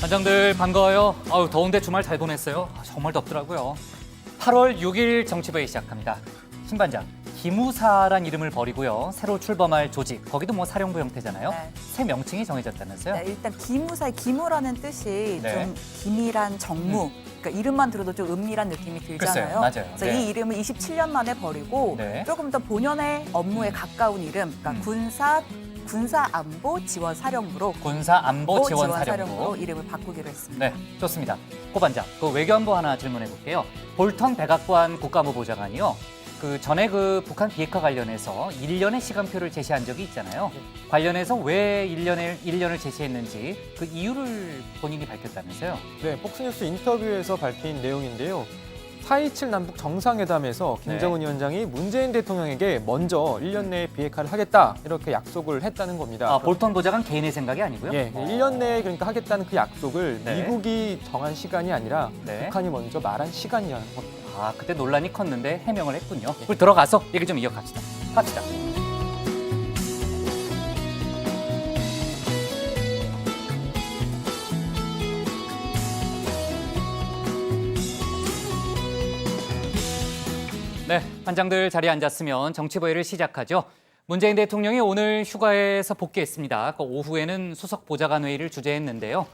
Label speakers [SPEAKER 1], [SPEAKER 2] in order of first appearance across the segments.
[SPEAKER 1] 관장들 반가워요. 더운데 주말 잘 보냈어요? 정말 덥더라고요. 8월 6일 정치부회 시작합니다. 신반장, 기무사란 이름을 버리고요. 새로 출범할 조직, 거기도 뭐 사령부 형태잖아요.
[SPEAKER 2] 네.
[SPEAKER 1] 새 명칭이 정해졌다면서요?
[SPEAKER 2] 네, 일단 기무사의 기무라는 뜻이
[SPEAKER 1] 네.
[SPEAKER 2] 좀 기밀한 정무, 그러니까 이름만 들어도 좀 은밀한 느낌이 들잖아요.
[SPEAKER 1] 글쎄요, 맞아요.
[SPEAKER 2] 그래서
[SPEAKER 1] 네.
[SPEAKER 2] 이 이름을 27년 만에 버리고
[SPEAKER 1] 네.
[SPEAKER 2] 조금 더 본연의 업무에 가까운 이름, 그러니까 군사안보지원사령부로
[SPEAKER 1] 군사안보지원사령부.
[SPEAKER 2] 이름을 바꾸기로 했습니다.
[SPEAKER 1] 네, 좋습니다. 고 반장, 그 외교안보 하나 질문해 볼게요. 볼턴 백악관 국가안보보좌관이요. 전에 북한 비핵화 관련해서 1년의 시간표를 제시한 적이 있잖아요. 관련해서 왜 1년을 제시했는지 그 이유를 본인이 밝혔다면서요?
[SPEAKER 3] 네, 폭스뉴스 인터뷰에서 밝힌 내용인데요. 4.27 남북 정상회담에서 김정은 위원장이 문재인 대통령에게 먼저 1년 내에 비핵화를 하겠다 이렇게 약속을 했다는 겁니다.
[SPEAKER 1] 볼턴 보좌관 개인의 생각이 아니고요?
[SPEAKER 3] 예, 1년 내에 그러니까 하겠다는 그 약속을
[SPEAKER 1] 네.
[SPEAKER 3] 미국이 정한 시간이 아니라
[SPEAKER 1] 네.
[SPEAKER 3] 북한이 먼저 말한 시간이라는 겁니다.
[SPEAKER 1] 그때 논란이 컸는데 해명을 했군요. 우리 들어가서 얘기 좀 이어갑시다. 갑시다. 네, 반장들 자리에 앉았으면 정치보회를 시작하죠. 문재인 대통령이 오늘 휴가에서 복귀했습니다. 오후에는 수석 보좌관 회의를 주재했는데요.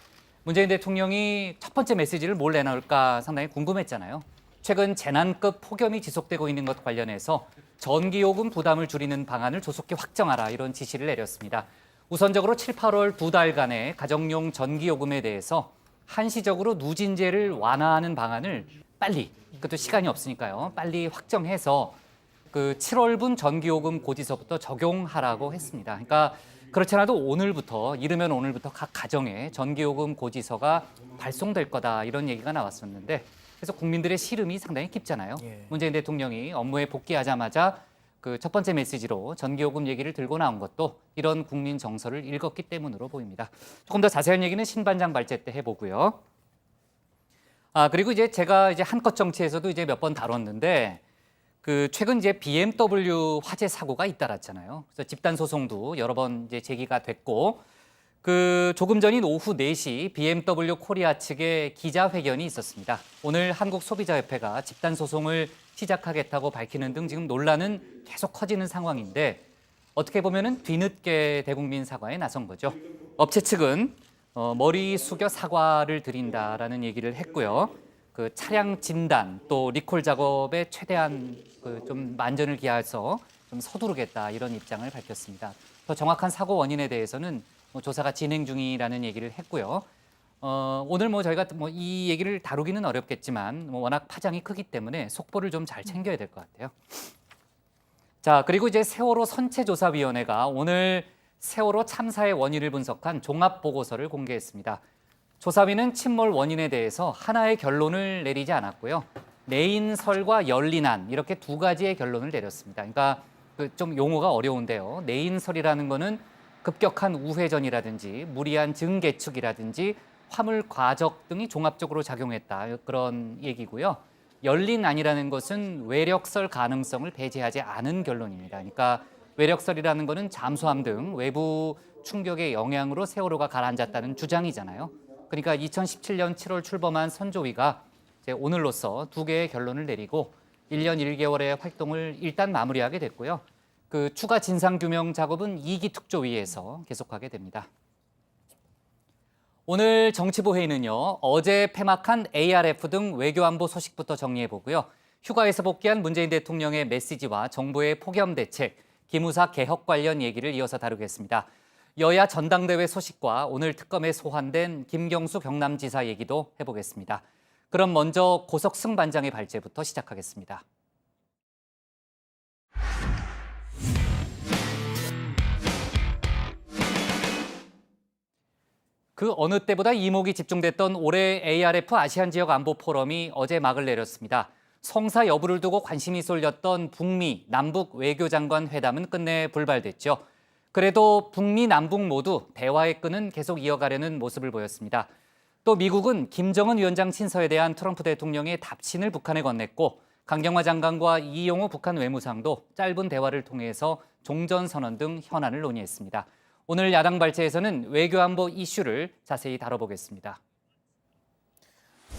[SPEAKER 1] 문재인 대통령이 첫 번째 메시지를 뭘 내놓을까 상당히 궁금했잖아요. 최근 재난급 폭염이 지속되고 있는 것 관련해서 전기요금 부담을 줄이는 방안을 조속히 확정하라 이런 지시를 내렸습니다. 우선적으로 7, 8월 두 달간의 가정용 전기요금에 대해서 한시적으로 누진제를 완화하는 방안을 빨리, 그것도 시간이 없으니까요, 빨리 확정해서 7월분 전기요금 고지서부터 적용하라고 했습니다. 그러니까 그렇지 않아도 이르면 오늘부터 각 가정에 전기요금 고지서가 발송될 거다 이런 얘기가 나왔었는데 그래서 국민들의 시름이 상당히 깊잖아요. 문재인 대통령이 업무에 복귀하자마자 첫 번째 메시지로 전기요금 얘기를 들고 나온 것도 이런 국민 정서를 읽었기 때문으로 보입니다. 조금 더 자세한 얘기는 신반장 발제 때 해보고요. 그리고 제가 한껏 정치에서도 몇 번 다뤘는데 최근 BMW 화재 사고가 잇따랐잖아요. 그래서 집단 소송도 여러 번 제기가 됐고 조금 전인 오후 4시 BMW 코리아 측의 기자회견이 있었습니다. 오늘 한국소비자협회가 집단 소송을 시작하겠다고 밝히는 등 지금 논란은 계속 커지는 상황인데 어떻게 보면은 뒤늦게 대국민 사과에 나선 거죠. 업체 측은 머리 숙여 사과를 드린다라는 얘기를 했고요. 차량 진단 또 리콜 작업에 최대한 좀 만전을 기해서 좀 서두르겠다 이런 입장을 밝혔습니다. 더 정확한 사고 원인에 대해서는 조사가 진행 중이라는 얘기를 했고요. 오늘 저희가 이 얘기를 다루기는 어렵겠지만 워낙 파장이 크기 때문에 속보를 좀 잘 챙겨야 될 것 같아요. 자, 그리고 세월호 선체조사위원회가 오늘 세월호 참사의 원인을 분석한 종합보고서를 공개했습니다. 조사위는 침몰 원인에 대해서 하나의 결론을 내리지 않았고요. 내인설과 연린한 이렇게 두 가지의 결론을 내렸습니다. 그러니까 좀 용어가 어려운데요. 내인설이라는 거는 급격한 우회전이라든지 무리한 증개축이라든지 화물 과적 등이 종합적으로 작용했다 그런 얘기고요. 연린안이라는 것은 외력설 가능성을 배제하지 않은 결론입니다. 그러니까 외력설이라는 것은 잠수함 등 외부 충격의 영향으로 세월호가 가라앉았다는 주장이잖아요. 그러니까 2017년 7월 출범한 선조위가 오늘로써 두 개의 결론을 내리고 1년 1개월의 활동을 일단 마무리하게 됐고요. 추가 진상규명 작업은 2기 특조위에서 계속하게 됩니다. 오늘 정치부 회의는요, 어제 폐막한 ARF 등 외교안보 소식부터 정리해보고요. 휴가에서 복귀한 문재인 대통령의 메시지와 정부의 폭염 대책, 기무사 개혁 관련 얘기를 이어서 다루겠습니다. 여야 전당대회 소식과 오늘 특검에 소환된 김경수 경남지사 얘기도 해보겠습니다. 그럼 먼저 고석승 반장의 발제부터 시작하겠습니다. 어느 때보다 이목이 집중됐던 올해 ARF 아시안 지역 안보 포럼이 어제 막을 내렸습니다. 성사 여부를 두고 관심이 쏠렸던 북미, 남북 외교장관 회담은 끝내 불발됐죠. 그래도 북미, 남북 모두 대화의 끈은 계속 이어가려는 모습을 보였습니다. 또 미국은 김정은 위원장 친서에 대한 트럼프 대통령의 답신을 북한에 건넸고 강경화 장관과 이용호 북한 외무상도 짧은 대화를 통해서 종전선언 등 현안을 논의했습니다. 오늘 야당 발제에서는 외교안보 이슈를 자세히 다뤄보겠습니다.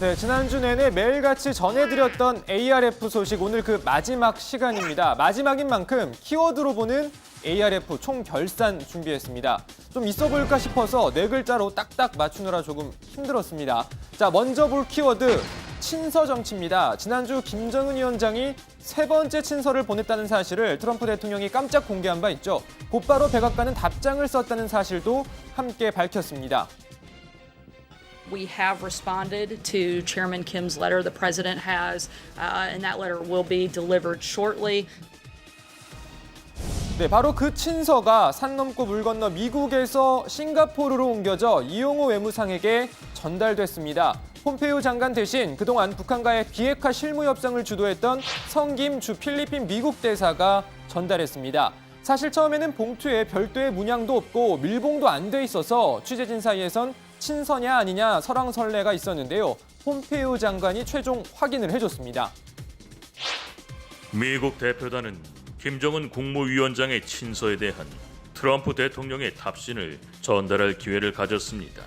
[SPEAKER 3] 네, 지난주 내내 매일같이 전해드렸던 ARF 소식 오늘 그 마지막 시간입니다. 마지막인 만큼 키워드로 보는 ARF 총결산 준비했습니다. 좀 있어 보일까 싶어서 네 글자로 딱딱 맞추느라 조금 힘들었습니다. 자, 먼저 볼 키워드 친서 정치입니다. 지난주 김정은 위원장이 세 번째 친서를 보냈다는 사실을 트럼프 대통령이 깜짝 공개한 바 있죠. 곧바로 백악관은 답장을 썼다는 사실도 함께 밝혔습니다.
[SPEAKER 4] We have responded to Chairman Kim's letter. The president has, and that letter will be delivered shortly.
[SPEAKER 3] 네, 바로 그 친서가 산 넘고 물 건너 미국에서 싱가포르로 옮겨져 이용호 외무상에게 전달됐습니다. 폼페이오 장관 대신 그동안 북한과의 비핵화 실무 협상을 주도했던 성김 주 필리핀 미국 대사가 전달했습니다. 사실 처음에는 봉투에 별도의 문양도 없고 밀봉도 안 돼 있어서 취재진 사이에선 친서냐 아니냐 설왕설래가 있었는데요. 폼페이오 장관이 최종 확인을 해줬습니다.
[SPEAKER 5] 미국 대표단은 김정은 국무위원장의 친서에 대한 트럼프 대통령의 답신을 전달할 기회를 가졌습니다.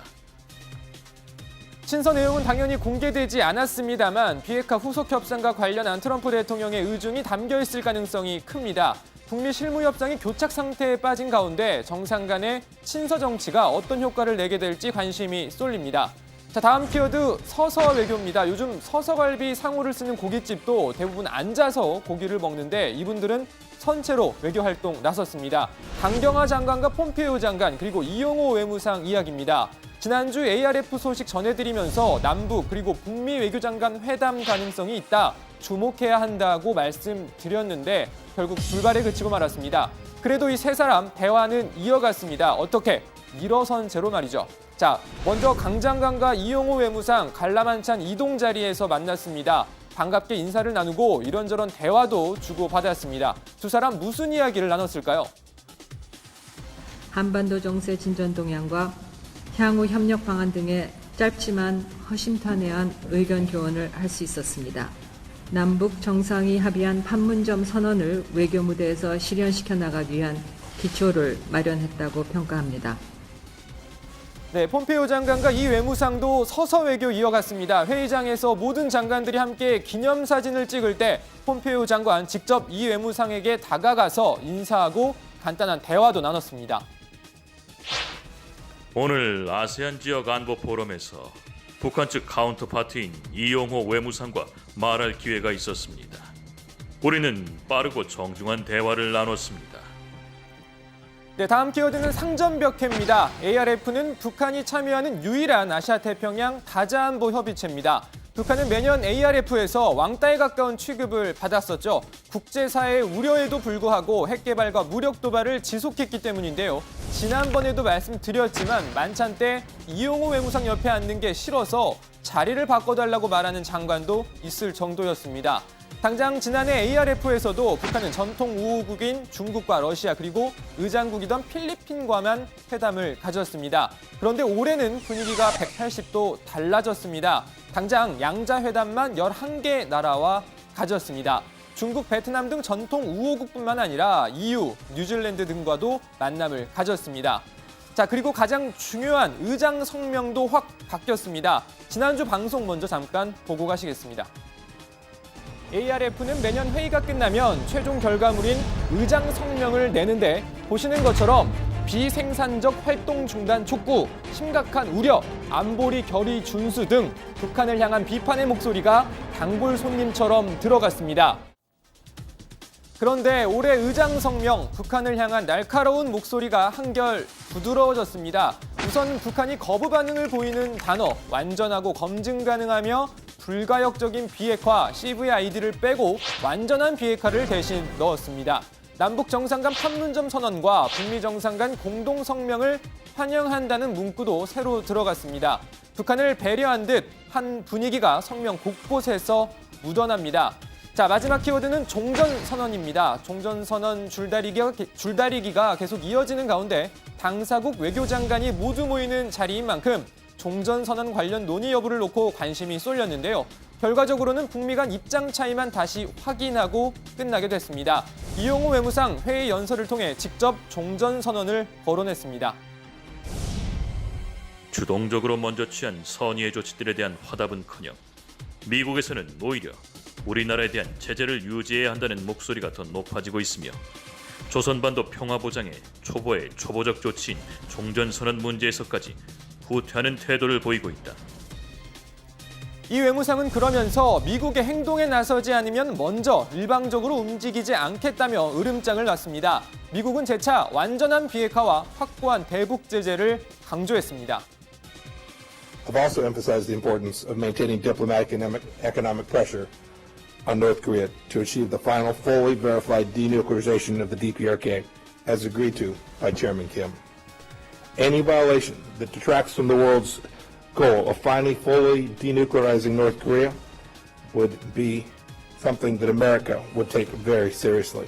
[SPEAKER 3] 친서 내용은 당연히 공개되지 않았습니다만 비핵화 후속 협상과 관련한 트럼프 대통령의 의중이 담겨 있을 가능성이 큽니다. 북미 실무 협상이 교착 상태에 빠진 가운데 정상 간의 친서 정치가 어떤 효과를 내게 될지 관심이 쏠립니다. 자, 다음 키워드 서서 외교입니다. 요즘 서서갈비 상호를 쓰는 고깃집도 대부분 앉아서 고기를 먹는데 이분들은 선체로 외교 활동 나섰습니다. 강경화 장관과 폼페이오 장관 그리고 이용호 외무상 이야기입니다. 지난주 ARF 소식 전해드리면서 남북 그리고 북미 외교장관 회담 가능성이 있다. 주목해야 한다고 말씀드렸는데 결국 불발에 그치고 말았습니다. 그래도 이 세 사람 대화는 이어갔습니다. 어떻게? 일어선 채로 말이죠. 자, 먼저 강 장관과 이용호 외무상 관람한찬 이동 자리에서 만났습니다. 반갑게 인사를 나누고 이런저런 대화도 주고받았습니다. 두 사람 무슨 이야기를 나눴을까요?
[SPEAKER 6] 한반도 정세 진전 동향과 향후 협력 방안 등의 짧지만 허심탄회한 의견 교환을 할 수 있었습니다. 남북 정상이 합의한 판문점 선언을 외교 무대에서 실현시켜 나가기 위한 기초를 마련했다고 평가합니다.
[SPEAKER 3] 네, 폼페이오 장관과 이 외무상도 서서 외교 이어갔습니다. 회의장에서 모든 장관들이 함께 기념사진을 찍을 때 폼페이오 장관 직접 이 외무상에게 다가가서 인사하고 간단한 대화도 나눴습니다.
[SPEAKER 5] 오늘 아세안 지역 안보 포럼에서 북한 측 카운터파트인 이용호 외무상과 말할 기회가 있었습니다. 우리는 빠르고 정중한 대화를 나눴습니다.
[SPEAKER 3] 네, 다음 키워드는 상전벽해입니다. ARF는 북한이 참여하는 유일한 아시아태평양 다자안보 협의체입니다. 북한은 매년 ARF에서 왕따에 가까운 취급을 받았었죠. 국제사회의 우려에도 불구하고 핵 개발과 무력 도발을 지속했기 때문인데요. 지난번에도 말씀드렸지만 만찬 때 이용호 외무상 옆에 앉는 게 싫어서 자리를 바꿔달라고 말하는 장관도 있을 정도였습니다. 당장 지난해 ARF에서도 북한은 전통 우호국인 중국과 러시아 그리고 의장국이던 필리핀과만 회담을 가졌습니다. 그런데 올해는 분위기가 180도 달라졌습니다. 당장 양자회담만 11개 나라와 가졌습니다. 중국, 베트남 등 전통 우호국뿐만 아니라 EU, 뉴질랜드 등과도 만남을 가졌습니다. 자, 그리고 가장 중요한 의장 성명도 확 바뀌었습니다. 지난주 방송 먼저 잠깐 보고 가시겠습니다. ARF는 매년 회의가 끝나면 최종 결과물인 의장 성명을 내는데 보시는 것처럼 비생산적 활동 중단 촉구, 심각한 우려, 안보리 결의 준수 등 북한을 향한 비판의 목소리가 단골 손님처럼 들어갔습니다. 그런데 올해 의장 성명, 북한을 향한 날카로운 목소리가 한결 부드러워졌습니다. 우선 북한이 거부 반응을 보이는 단어, 완전하고 검증 가능하며 불가역적인 비핵화, CVID를 빼고 완전한 비핵화를 대신 넣었습니다. 남북 정상 간 판문점 선언과 북미 정상 간 공동 성명을 환영한다는 문구도 새로 들어갔습니다. 북한을 배려한 듯 한 분위기가 성명 곳곳에서 묻어납니다. 자, 마지막 키워드는 종전선언입니다. 종전선언 줄다리기가 계속 이어지는 가운데 당사국 외교장관이 모두 모이는 자리인 만큼 종전선언 관련 논의 여부를 놓고 관심이 쏠렸는데요. 결과적으로는 북미 간 입장 차이만 다시 확인하고 끝나게 됐습니다. 이용호 외무상 회의 연설을 통해 직접 종전선언을 거론했습니다.
[SPEAKER 5] 주동적으로 먼저 취한 선의의 조치들에 대한 화답은커녕 미국에서는 오히려 우리나라에 대한 제재를 유지해야 한다는 목소리가 더 높아지고 있으며 조선반도 평화보장의 초보의 초보적 조치인 종전선언 문제에서까지 후퇴하는 태도를 보이고 있다.
[SPEAKER 3] 이 외무상은 그러면서 미국의 행동에 나서지 않으면 먼저 일방적으로 움직이지 않겠다며 으름장을 놨습니다. 미국은 재차 완전한 비핵화와 확고한 대북 제재를 강조했습니다.
[SPEAKER 7] I've also emphasized the importance of maintaining diplomatic and economic pressure on North Korea to achieve the final fully verified denuclearization of the DPRK as agreed to by Chairman Kim. Any violation that detracts from the world's goal of finally fully denuclearizing North Korea would be something that America would take very seriously.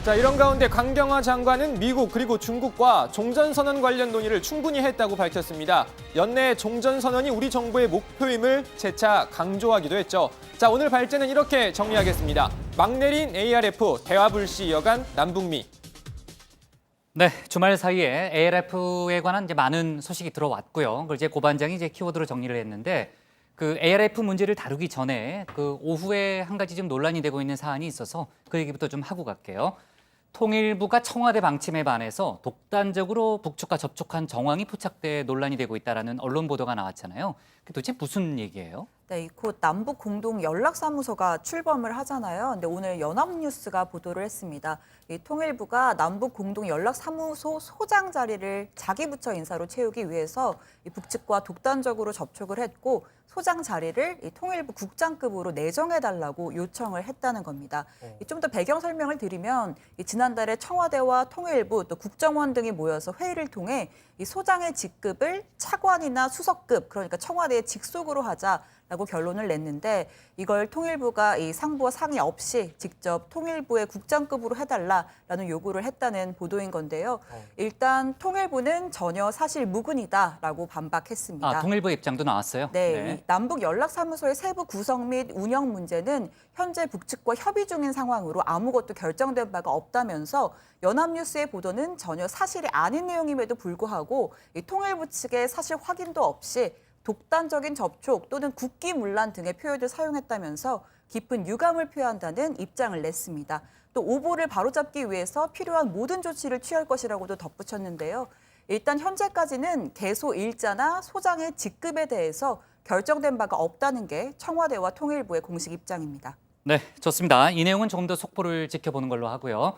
[SPEAKER 3] 자, 이런 가운데 강경화 장관은 미국 그리고 중국과 종전선언 관련 논의를 충분히 했다고 밝혔습니다. 연내 종전선언이 우리 정부의 목표임을 재차 강조하기도 했죠. 자, 오늘 발제는 이렇게 정리하겠습니다. 막 내린 ARF 대화 불씨 이어간 남북미.
[SPEAKER 1] 네, 주말 사이에 ARF에 관한 이제 많은 소식이 들어왔고요. 그걸 이제 고반장이 이제 키워드로 정리를 했는데 그 ARF 문제를 다루기 전에 그 오후에 한 가지 좀 논란이 되고 있는 사안이 있어서 그 얘기부터 좀 하고 갈게요. 통일부가 청와대 방침에 반해서 독단적으로 북측과 접촉한 정황이 포착돼 논란이 되고 있다라는 언론 보도가 나왔잖아요. 그게 도대체 무슨 얘기예요?
[SPEAKER 2] 네, 곧 남북 공동 연락사무소가 출범을 하잖아요. 근데 오늘 연합뉴스가 보도를 했습니다. 이 통일부가 남북 공동 연락사무소 소장 자리를 자기 부처 인사로 채우기 위해서 이 북측과 독단적으로 접촉을 했고 소장 자리를 이 통일부 국장급으로 내정해달라고 요청을 했다는 겁니다. 좀 더 배경 설명을 드리면 지난달에 청와대와 통일부 또 국정원 등이 모여서 회의를 통해 이 소장의 직급을 차관이나 수석급 그러니까 청와대의 직속으로 하자라고 결론을 냈는데 이걸 통일부가 이 상부와 상의 없이 직접 통일부의 국장급으로 해달라라는 요구를 했다는 보도인 건데요. 일단 통일부는 전혀 사실 무근이다라고 반박했습니다.
[SPEAKER 1] 아, 통일부 입장도 나왔어요?
[SPEAKER 2] 네, 이 남북 연락사무소의 세부 구성 및 운영 문제는 현재 북측과 협의 중인 상황으로 아무것도 결정된 바가 없다면서 연합뉴스의 보도는 전혀 사실이 아닌 내용임에도 불구하고 이 통일부 측의 사실 확인도 없이 독단적인 접촉 또는 국기문란 등의 표현을 사용했다면서 깊은 유감을 표한다는 입장을 냈습니다. 또 오보를 바로잡기 위해서 필요한 모든 조치를 취할 것이라고도 덧붙였는데요. 일단 현재까지는 개소 일자나 소장의 직급에 대해서 결정된 바가 없다는 게 청와대와 통일부의 공식 입장입니다.
[SPEAKER 1] 네, 좋습니다. 이 내용은 조금 더 속보를 지켜보는 걸로 하고요.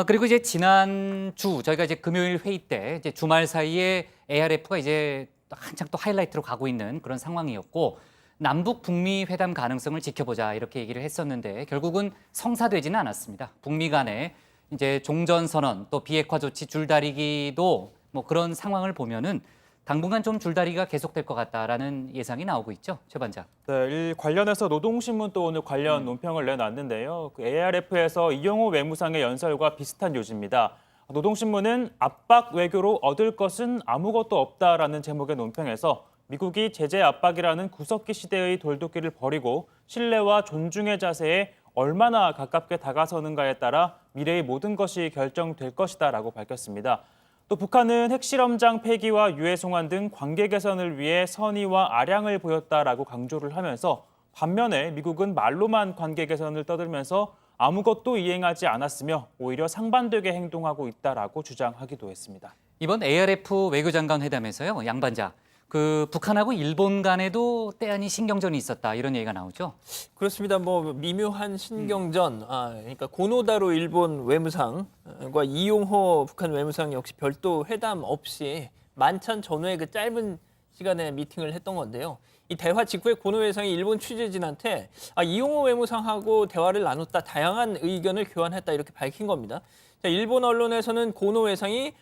[SPEAKER 1] 그리고 이제 지난주 저희가 이제 금요일 회의 때 이제 주말 사이에 ARF가 이제 한창 또 하이라이트로 가고 있는 그런 상황이었고 남북 북미 회담 가능성을 지켜보자 이렇게 얘기를 했었는데 결국은 성사되지는 않았습니다. 북미 간에 이제 종전선언 또 비핵화 조치 줄다리기도 뭐 그런 상황을 보면은 당분간 좀 줄다리기가 계속될 것 같다라는 예상이 나오고 있죠, 최 반장.
[SPEAKER 8] 네, 이 관련해서 노동신문 또 오늘 관련 논평을 내놨는데요. 그 ARF에서 이용호 외무상의 연설과 비슷한 요지입니다. 노동신문은 압박 외교로 얻을 것은 아무것도 없다라는 제목의 논평에서 미국이 제재 압박이라는 구석기 시대의 돌도끼를 버리고 신뢰와 존중의 자세에 얼마나 가깝게 다가서는가에 따라 미래의 모든 것이 결정될 것이다라고 밝혔습니다. 또 북한은 핵실험장 폐기와 유해 송환 등 관계 개선을 위해 선의와 아량을 보였다라고 강조를 하면서 반면에 미국은 말로만 관계 개선을 떠들면서 아무것도 이행하지 않았으며 오히려 상반되게 행동하고 있다라고 주장하기도 했습니다.
[SPEAKER 1] 이번 ARF 외교장관 회담에서요, 양 반장. 그 북한하고 일본 간에도 때 아닌 신경전이 있었다 이런 얘기가 나오죠.
[SPEAKER 9] 그렇습니다. 뭐 미묘한 신경전, 그러니까 고노다로 일본 외무상과 이용호 북한 외무상 역시 별도 회담 없이 만찬 전후에 그 짧은 시간에 미팅을 했던 건데요. 이 대화 직후에 고노 외상이 일본 취재진한테 이용호 외무상하고 대화를 나눴다, 다양한 의견을 교환했다 이렇게 밝힌 겁니다. 자, 일본 언론에서는 고노 외상이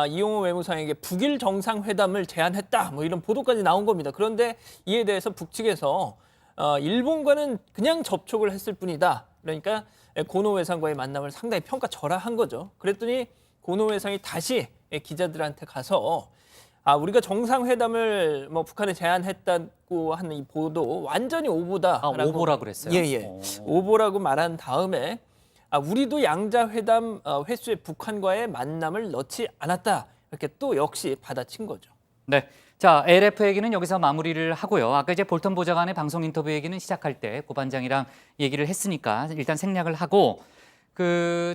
[SPEAKER 9] 이용호 외무상에게 북일 정상회담을 제안했다 뭐 이런 보도까지 나온 겁니다. 그런데 이에 대해서 북측에서 일본과는 그냥 접촉을 했을 뿐이다. 그러니까 고노 외상과의 만남을 상당히 평가절하한 거죠. 그랬더니 고노 외상이 다시 기자들한테 가서 우리가 정상회담을 뭐 북한에 제안했다고 하는 이 보도 완전히 오보다라고.
[SPEAKER 1] 오보라 그랬어요?
[SPEAKER 9] 예. 오보라고 말한 다음에 우리도 양자회담 횟수에 북한과의 만남을 넣지 않았다. 이렇게 또 역시 받아친 거죠.
[SPEAKER 1] 네. 자, ALF 얘기는 여기서 마무리를 하고요. 아까 이제 볼턴 보좌관의 방송 인터뷰 얘기는 시작할 때 고 반장이랑 얘기를 했으니까 일단 생략을 하고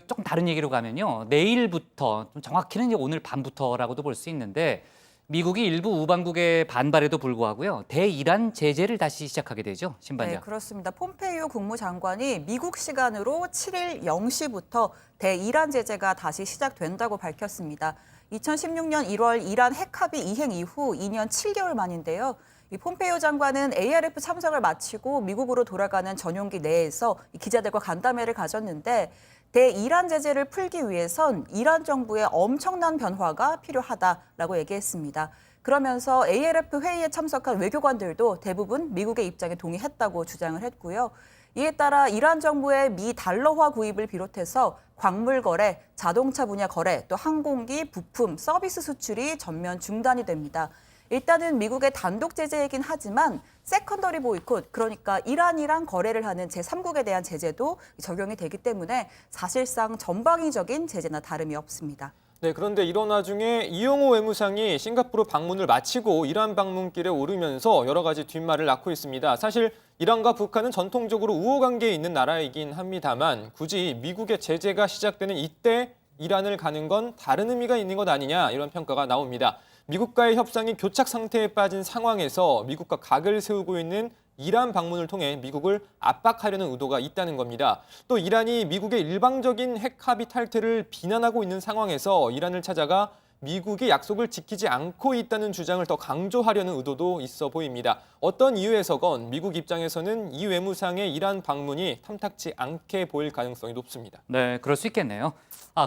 [SPEAKER 1] 조금 다른 얘기로 가면요. 내일부터, 좀 정확히는 이제 오늘 밤부터라고도 볼 수 있는데 미국이 일부 우방국의 반발에도 불구하고요. 대이란 제재를 다시 시작하게 되죠. 신 반장.
[SPEAKER 2] 네, 그렇습니다. 폼페이오 국무장관이 미국 시간으로 7일 0시부터 대이란 제재가 다시 시작된다고 밝혔습니다. 2016년 1월 이란 핵합의 이행 이후 2년 7개월 만인데요. 이 폼페이오 장관은 ARF 참석을 마치고 미국으로 돌아가는 전용기 내에서 기자들과 간담회를 가졌는데 대이란 제재를 풀기 위해선 이란 정부의 엄청난 변화가 필요하다라고 얘기했습니다. 그러면서 ALF 회의에 참석한 외교관들도 대부분 미국의 입장에 동의했다고 주장을 했고요. 이에 따라 이란 정부의 미 달러화 구입을 비롯해서 광물 거래, 자동차 분야 거래, 또 항공기, 부품, 서비스 수출이 전면 중단이 됩니다. 일단은 미국의 단독 제재이긴 하지만 세컨더리 보이콧, 그러니까 이란이랑 거래를 하는 제3국에 대한 제재도 적용이 되기 때문에 사실상 전방위적인 제재나 다름이 없습니다.
[SPEAKER 3] 네, 그런데 이런 와중에 이용호 외무상이 싱가포르 방문을 마치고 이란 방문길에 오르면서 여러 가지 뒷말을 낳고 있습니다. 사실 이란과 북한은 전통적으로 우호 관계에 있는 나라이긴 합니다만 굳이 미국의 제재가 시작되는 이때 이란을 가는 건 다른 의미가 있는 것 아니냐 이런 평가가 나옵니다. 미국과의 협상이 교착 상태에 빠진 상황에서 미국과 각을 세우고 있는 이란 방문을 통해 미국을 압박하려는 의도가 있다는 겁니다. 또 이란이 미국의 일방적인 핵 합의 탈퇴를 비난하고 있는 상황에서 이란을 찾아가 미국의 약속을 지키지 않고 있다는 주장을 더 강조하려는 의도도 있어 보입니다. 어떤 이유에서건 미국 입장에서는 이 외무상의 이란 방문이 탐탁지 않게 보일 가능성이 높습니다.
[SPEAKER 1] 네, 그럴 수 있겠네요.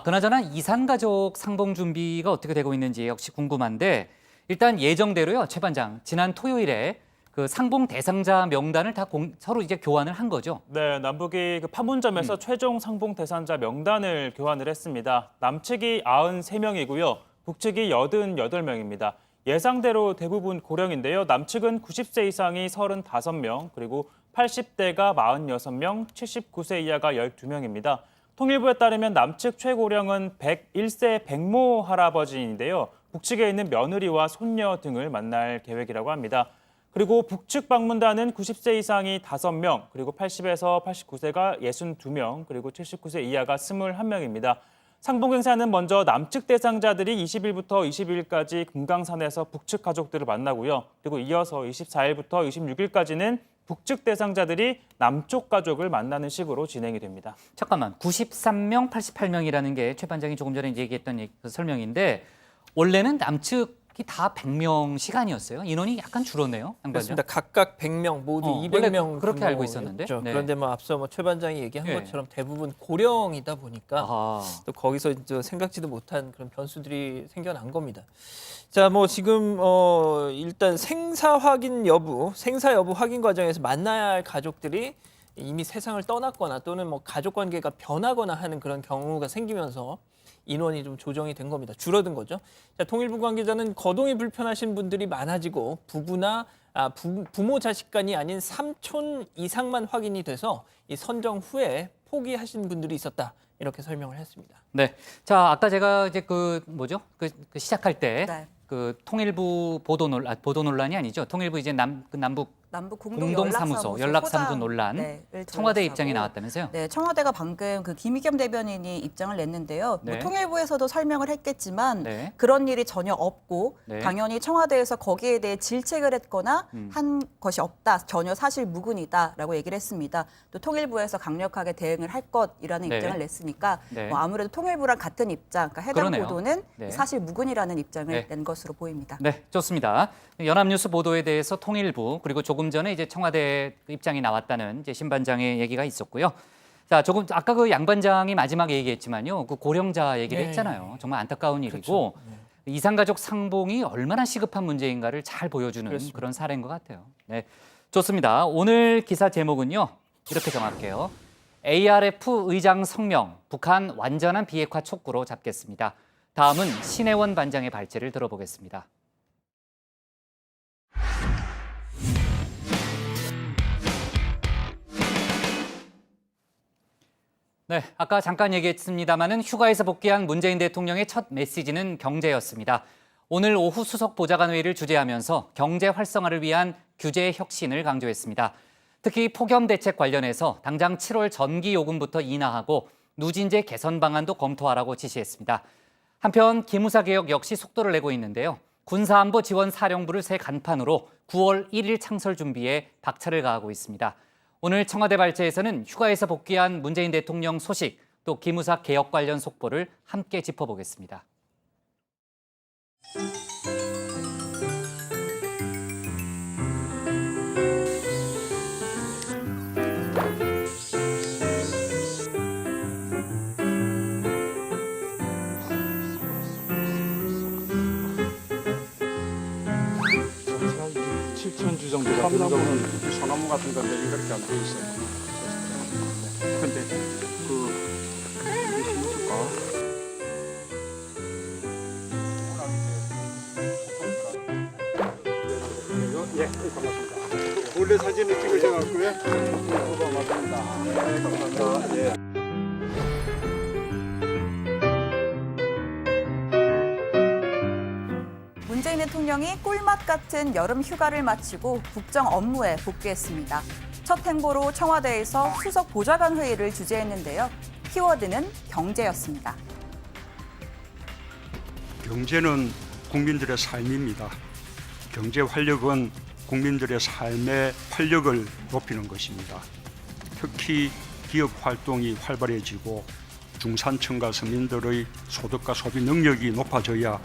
[SPEAKER 1] 그나저나 이산가족 상봉 준비가 어떻게 되고 있는지 역시 궁금한데 일단 예정대로요, 최 반장, 지난 토요일에 그 상봉 대상자 명단을 다 서로 이제 교환을 한 거죠.
[SPEAKER 8] 네, 남북이 그 판문점에서 최종 상봉 대상자 명단을 교환을 했습니다. 남측이 93명이고요. 북측이 88명입니다. 예상대로 대부분 고령인데요. 남측은 90세 이상이 35명, 그리고 80대가 46명, 79세 이하가 12명입니다. 통일부에 따르면 남측 최고령은 101세 백모 할아버지인데요. 북측에 있는 며느리와 손녀 등을 만날 계획이라고 합니다. 그리고 북측 방문단은 90세 이상이 5명, 그리고 80에서 89세가 62명, 그리고 79세 이하가 21명입니다. 상봉 행사는 먼저 남측 대상자들이 20일부터 22일까지 금강산에서 북측 가족들을 만나고요. 그리고 이어서 24일부터 26일까지는 북측 대상자들이 남쪽 가족을 만나는 식으로 진행이 됩니다.
[SPEAKER 1] 잠깐만, 93명, 88명이라는 게 최 반장이 조금 전에 얘기했던 설명인데 원래는 남측이 다 100명 시간이었어요. 인원이 약간 줄었네요, 양 반장.
[SPEAKER 9] 그렇습니다. 각각 100명, 모두
[SPEAKER 1] 원래
[SPEAKER 9] 200명
[SPEAKER 1] 그렇게 알고 있었는데.
[SPEAKER 9] 네. 그런데 앞서 최 반장이 얘기한
[SPEAKER 1] 네.
[SPEAKER 9] 것처럼 대부분 고령이다 보니까
[SPEAKER 1] 아하.
[SPEAKER 9] 또 거기서 이제 생각지도 못한 그런 변수들이 생겨난 겁니다. 자, 지금 일단 생사 여부 확인 과정에서 만나야 할 가족들이 이미 세상을 떠났거나 또는 가족 관계가 변하거나 하는 그런 경우가 생기면서 인원이 좀 조정이 된 겁니다. 줄어든 거죠. 자, 통일부 관계자는 거동이 불편하신 분들이 많아지고 부부나 부모 자식 간이 아닌 삼촌 이상만 확인이 돼서 이 선정 후에 포기하신 분들이 있었다. 이렇게 설명을 했습니다.
[SPEAKER 1] 네. 자, 아까 제가 이제 시작할 때
[SPEAKER 2] 네.
[SPEAKER 1] 통일부 보도 논란이 아니죠. 통일부 이제 남북 공동사무소 연락사무소 논란 청와대 입장이 나왔다면서요?
[SPEAKER 2] 네, 청와대가 방금 김의겸 대변인이 입장을 냈는데요.
[SPEAKER 1] 네.
[SPEAKER 2] 통일부에서도 설명을 했겠지만
[SPEAKER 1] 네.
[SPEAKER 2] 그런 일이 전혀 없고
[SPEAKER 1] 네.
[SPEAKER 2] 당연히 청와대에서 거기에 대해 질책을 했거나 한 것이 없다. 전혀 사실 무근이다라고 얘기를 했습니다. 또 통일부에서 강력하게 대응을 할 것이라는
[SPEAKER 1] 네.
[SPEAKER 2] 입장을 냈으니까
[SPEAKER 1] 네.
[SPEAKER 2] 아무래도 통일부랑 같은 입장, 그러니까 해당
[SPEAKER 1] 그러네요.
[SPEAKER 2] 보도는
[SPEAKER 1] 네.
[SPEAKER 2] 사실 무근이라는 입장을
[SPEAKER 1] 네.
[SPEAKER 2] 낸 것으로 보입니다.
[SPEAKER 1] 네, 좋습니다. 연합뉴스 보도에 대해서 통일부 그리고 조금 전에 이제 청와대 입장이 나왔다는 이제 신 반장의 얘기가 있었고요. 자, 아까 그 양 반장이 마지막에 얘기했지만요, 그 고령자 얘기를
[SPEAKER 9] 네.
[SPEAKER 1] 했잖아요. 정말 안타까운 일이고
[SPEAKER 9] 그렇죠. 네.
[SPEAKER 1] 이산가족 상봉이 얼마나 시급한 문제인가를 잘 보여주는
[SPEAKER 9] 그렇습니다.
[SPEAKER 1] 그런 사례인 것 같아요. 네, 좋습니다. 오늘 기사 제목은요, 이렇게 정할게요. ARF 의장 성명, 북한 완전한 비핵화 촉구로 잡겠습니다. 다음은 신혜원 반장의 발제를 들어보겠습니다. 네, 아까 잠깐 얘기했습니다마는 휴가에서 복귀한 문재인 대통령의 첫 메시지는 경제였습니다. 오늘 오후 수석 보좌관회의를 주재하면서 경제 활성화를 위한 규제 혁신을 강조했습니다. 특히 폭염 대책 관련해서 당장 7월 전기 요금부터 인하하고 누진제 개선 방안도 검토하라고 지시했습니다. 한편 기무사 개혁 역시 속도를 내고 있는데요. 군사안보 지원 사령부를 새 간판으로 9월 1일 창설 준비에 박차를 가하고 있습니다. 오늘 청와대 발제에서는 휴가에서 복귀한 문재인 대통령 소식, 또 기무사 개혁 관련 속보를 함께 짚어보겠습니다.
[SPEAKER 10] 소나무는 소나무 같은 건데 이렇게 안 돼 있어요. 근데 이게 심을까? 예, 고맙습니다. 원래 사진을 찍으셔갖고요. 고맙습니다. 네, 감사합니다. 예.
[SPEAKER 2] 문재인 대통령이 꿀맛 같은 여름 휴가를 마치고 국정 업무에 복귀했습니다. 첫 행보로 청와대에서 수석 보좌관 회의를 주재했는데요. 키워드는 경제였습니다.
[SPEAKER 10] 경제는 국민들의 삶입니다. 경제 활력은 국민들의 삶의 활력을 높이는 것입니다. 특히 기업 활동이 활발해지고 중산층과 서민들의 소득과 소비 능력이 높아져야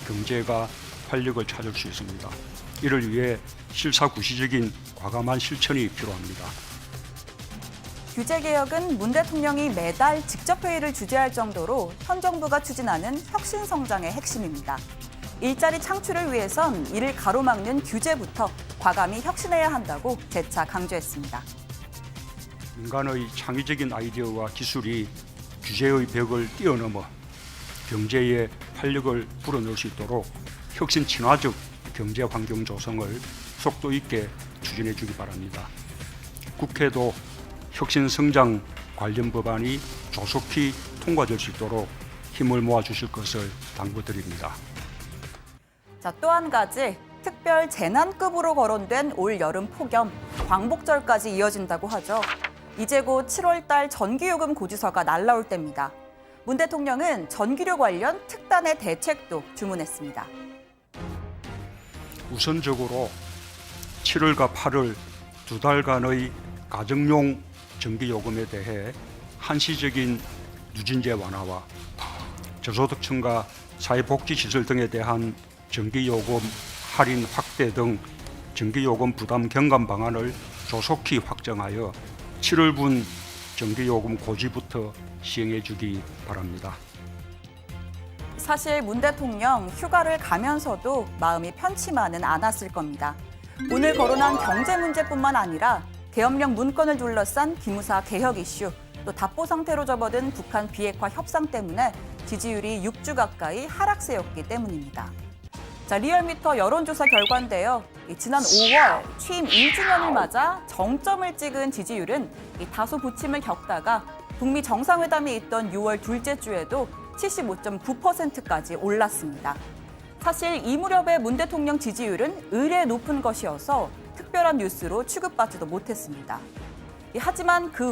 [SPEAKER 10] 경제가 활력을 찾을 수 있습니다. 이를 위해 실사구시적인 과감한 실천이 필요합니다.
[SPEAKER 2] 규제개혁은 문 대통령이 매달 직접 회의를 주재할 정도로 현 정부가 추진하는 혁신성장의 핵심입니다. 일자리 창출을 위해선 이를 가로막는 규제부터 과감히 혁신해야 한다고 재차 강조했습니다.
[SPEAKER 10] 인간의 창의적인 아이디어와 기술이 규제의 벽을 뛰어넘어 경제에 활력을 불어넣을 수 있도록 혁신 친화적 경제 환경 조성을 속도 있게 추진해 주기 바랍니다. 국회도 혁신 성장 관련 법안이 조속히 통과될 수 있도록 힘을 모아 주실 것을 당부드립니다.
[SPEAKER 2] 자, 또 한 가지 특별 재난급으로 거론된 올 여름 폭염, 광복절까지 이어진다고 하죠. 이제 곧 7월 달 전기요금 고지서가 날라올 때입니다. 문 대통령은 전기료 관련 특단의 대책도 주문했습니다.
[SPEAKER 10] 우선적으로 7월과 8월 두 달간의 가정용 전기요금에 대해 한시적인 누진제 완화와 저소득층과 사회복지시설 등에 대한 전기요금 할인 확대 등 전기요금 부담 경감 방안을 조속히 확정하여 7월분 전기요금 고지부터 시행해 주기 바랍니다.
[SPEAKER 2] 사실 문 대통령 휴가를 가면서도 마음이 편치만은 않았을 겁니다. 오늘 거론한 경제 문제뿐만 아니라 계엄령 문건을 둘러싼 기무사 개혁 이슈, 또 답보 상태로 접어든 북한 비핵화 협상 때문에 지지율이 6주 가까이 하락세였기 때문입니다. 자, 리얼미터 여론조사 결과인데요. 지난 5월 취임 1주년을 맞아 정점을 찍은 지지율은 다소 부침을 겪다가 북미 정상회담이 있던 6월 둘째 주에도 75.9%까지 올랐습니다. 사실 이 무렵의 문 대통령 지지율은 의례 높은 것이어서 특별한 뉴스로 취급받지도 못했습니다. 하지만 그 후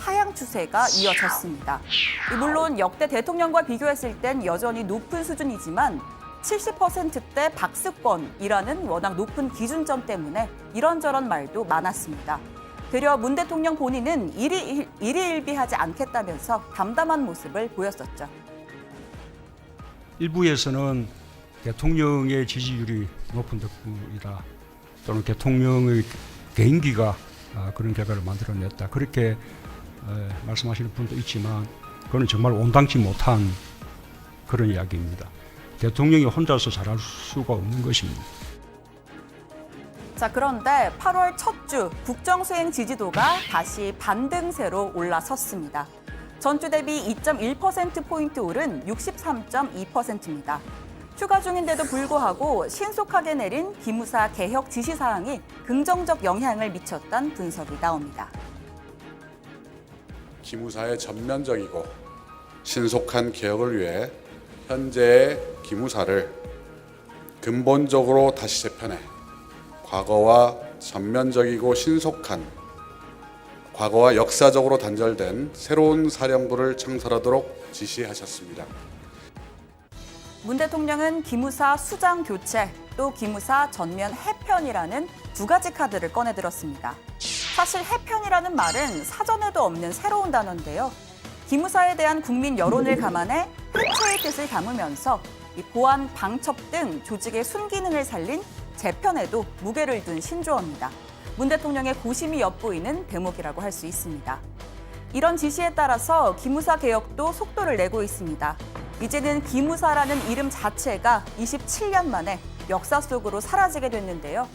[SPEAKER 2] 하향 추세가 이어졌습니다. 물론 역대 대통령과 비교했을 땐 여전히 높은 수준이지만 70%대 박스권이라는 워낙 높은 기준점 때문에 이런저런 말도 많았습니다. 되려 문 대통령 본인은 일희일비하지 않겠다면서 담담한 모습을 보였었죠.
[SPEAKER 10] 일부에서는 대통령의 지지율이 높은 덕분이다. 또는 대통령의 개인기가 그런 결과를 만들어냈다. 그렇게 말씀하시는 분도 있지만 그건 정말 온당치 못한 그런 이야기입니다. 대통령이 혼자서 잘할 수가 없는 것입니다.
[SPEAKER 2] 자, 그런데 8월 첫 주 국정수행 지지도가 다시 반등세로 올라섰습니다. 전주 대비 2.1%포인트 오른 63.2%입니다. 휴가 중인데도 불구하고 신속하게 내린 기무사 개혁 지시사항이 긍정적 영향을 미쳤다는 분석이 나옵니다.
[SPEAKER 11] 기무사의 전면적이고 신속한 개혁을 위해 현재의 기무사를 근본적으로 다시 재편해 과거와 전면적이고 신속한 과거와 역사적으로 단절된 새로운 사령부를 창설하도록 지시하셨습니다.
[SPEAKER 2] 문 대통령은 기무사 수장 교체, 또 기무사 전면 해편이라는 두 가지 카드를 꺼내들었습니다. 사실 해편이라는 말은 사전에도 없는 새로운 단어인데요. 기무사에 대한 국민 여론을 감안해 해체의 뜻을 담으면서 이 보안, 방첩 등 조직의 순기능을 살린 재편에도 무게를 둔 신조어입니다. 문 대통령의 고심이 엿보이는 대목이라고 할 수 있습니다. 이런 지시에 따라서 기무사 개혁도 속도를 내고 있습니다. 이제는 기무사라는 이름 자체가 27년 만에 역사 속으로 사라지게 됐는데요.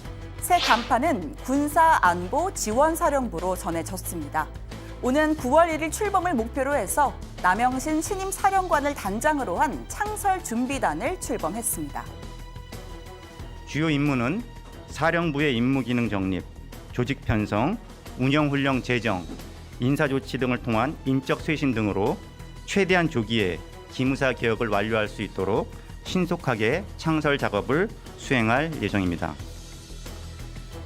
[SPEAKER 2] 새 간판은 군사안보지원사령부로 전해졌습니다. 오는 9월 1일 출범을 목표로 해서 남영신 신임 사령관을 단장으로 한 창설 준비단을 출범했습니다.
[SPEAKER 12] 주요 임무는 사령부의 임무 기능 정립, 조직 편성, 운영 훈련 제정, 인사 조치 등을 통한 인적 쇄신 등으로 최대한 조기에 기무사 개혁을 완료할 수 있도록 신속하게 창설 작업을 수행할 예정입니다.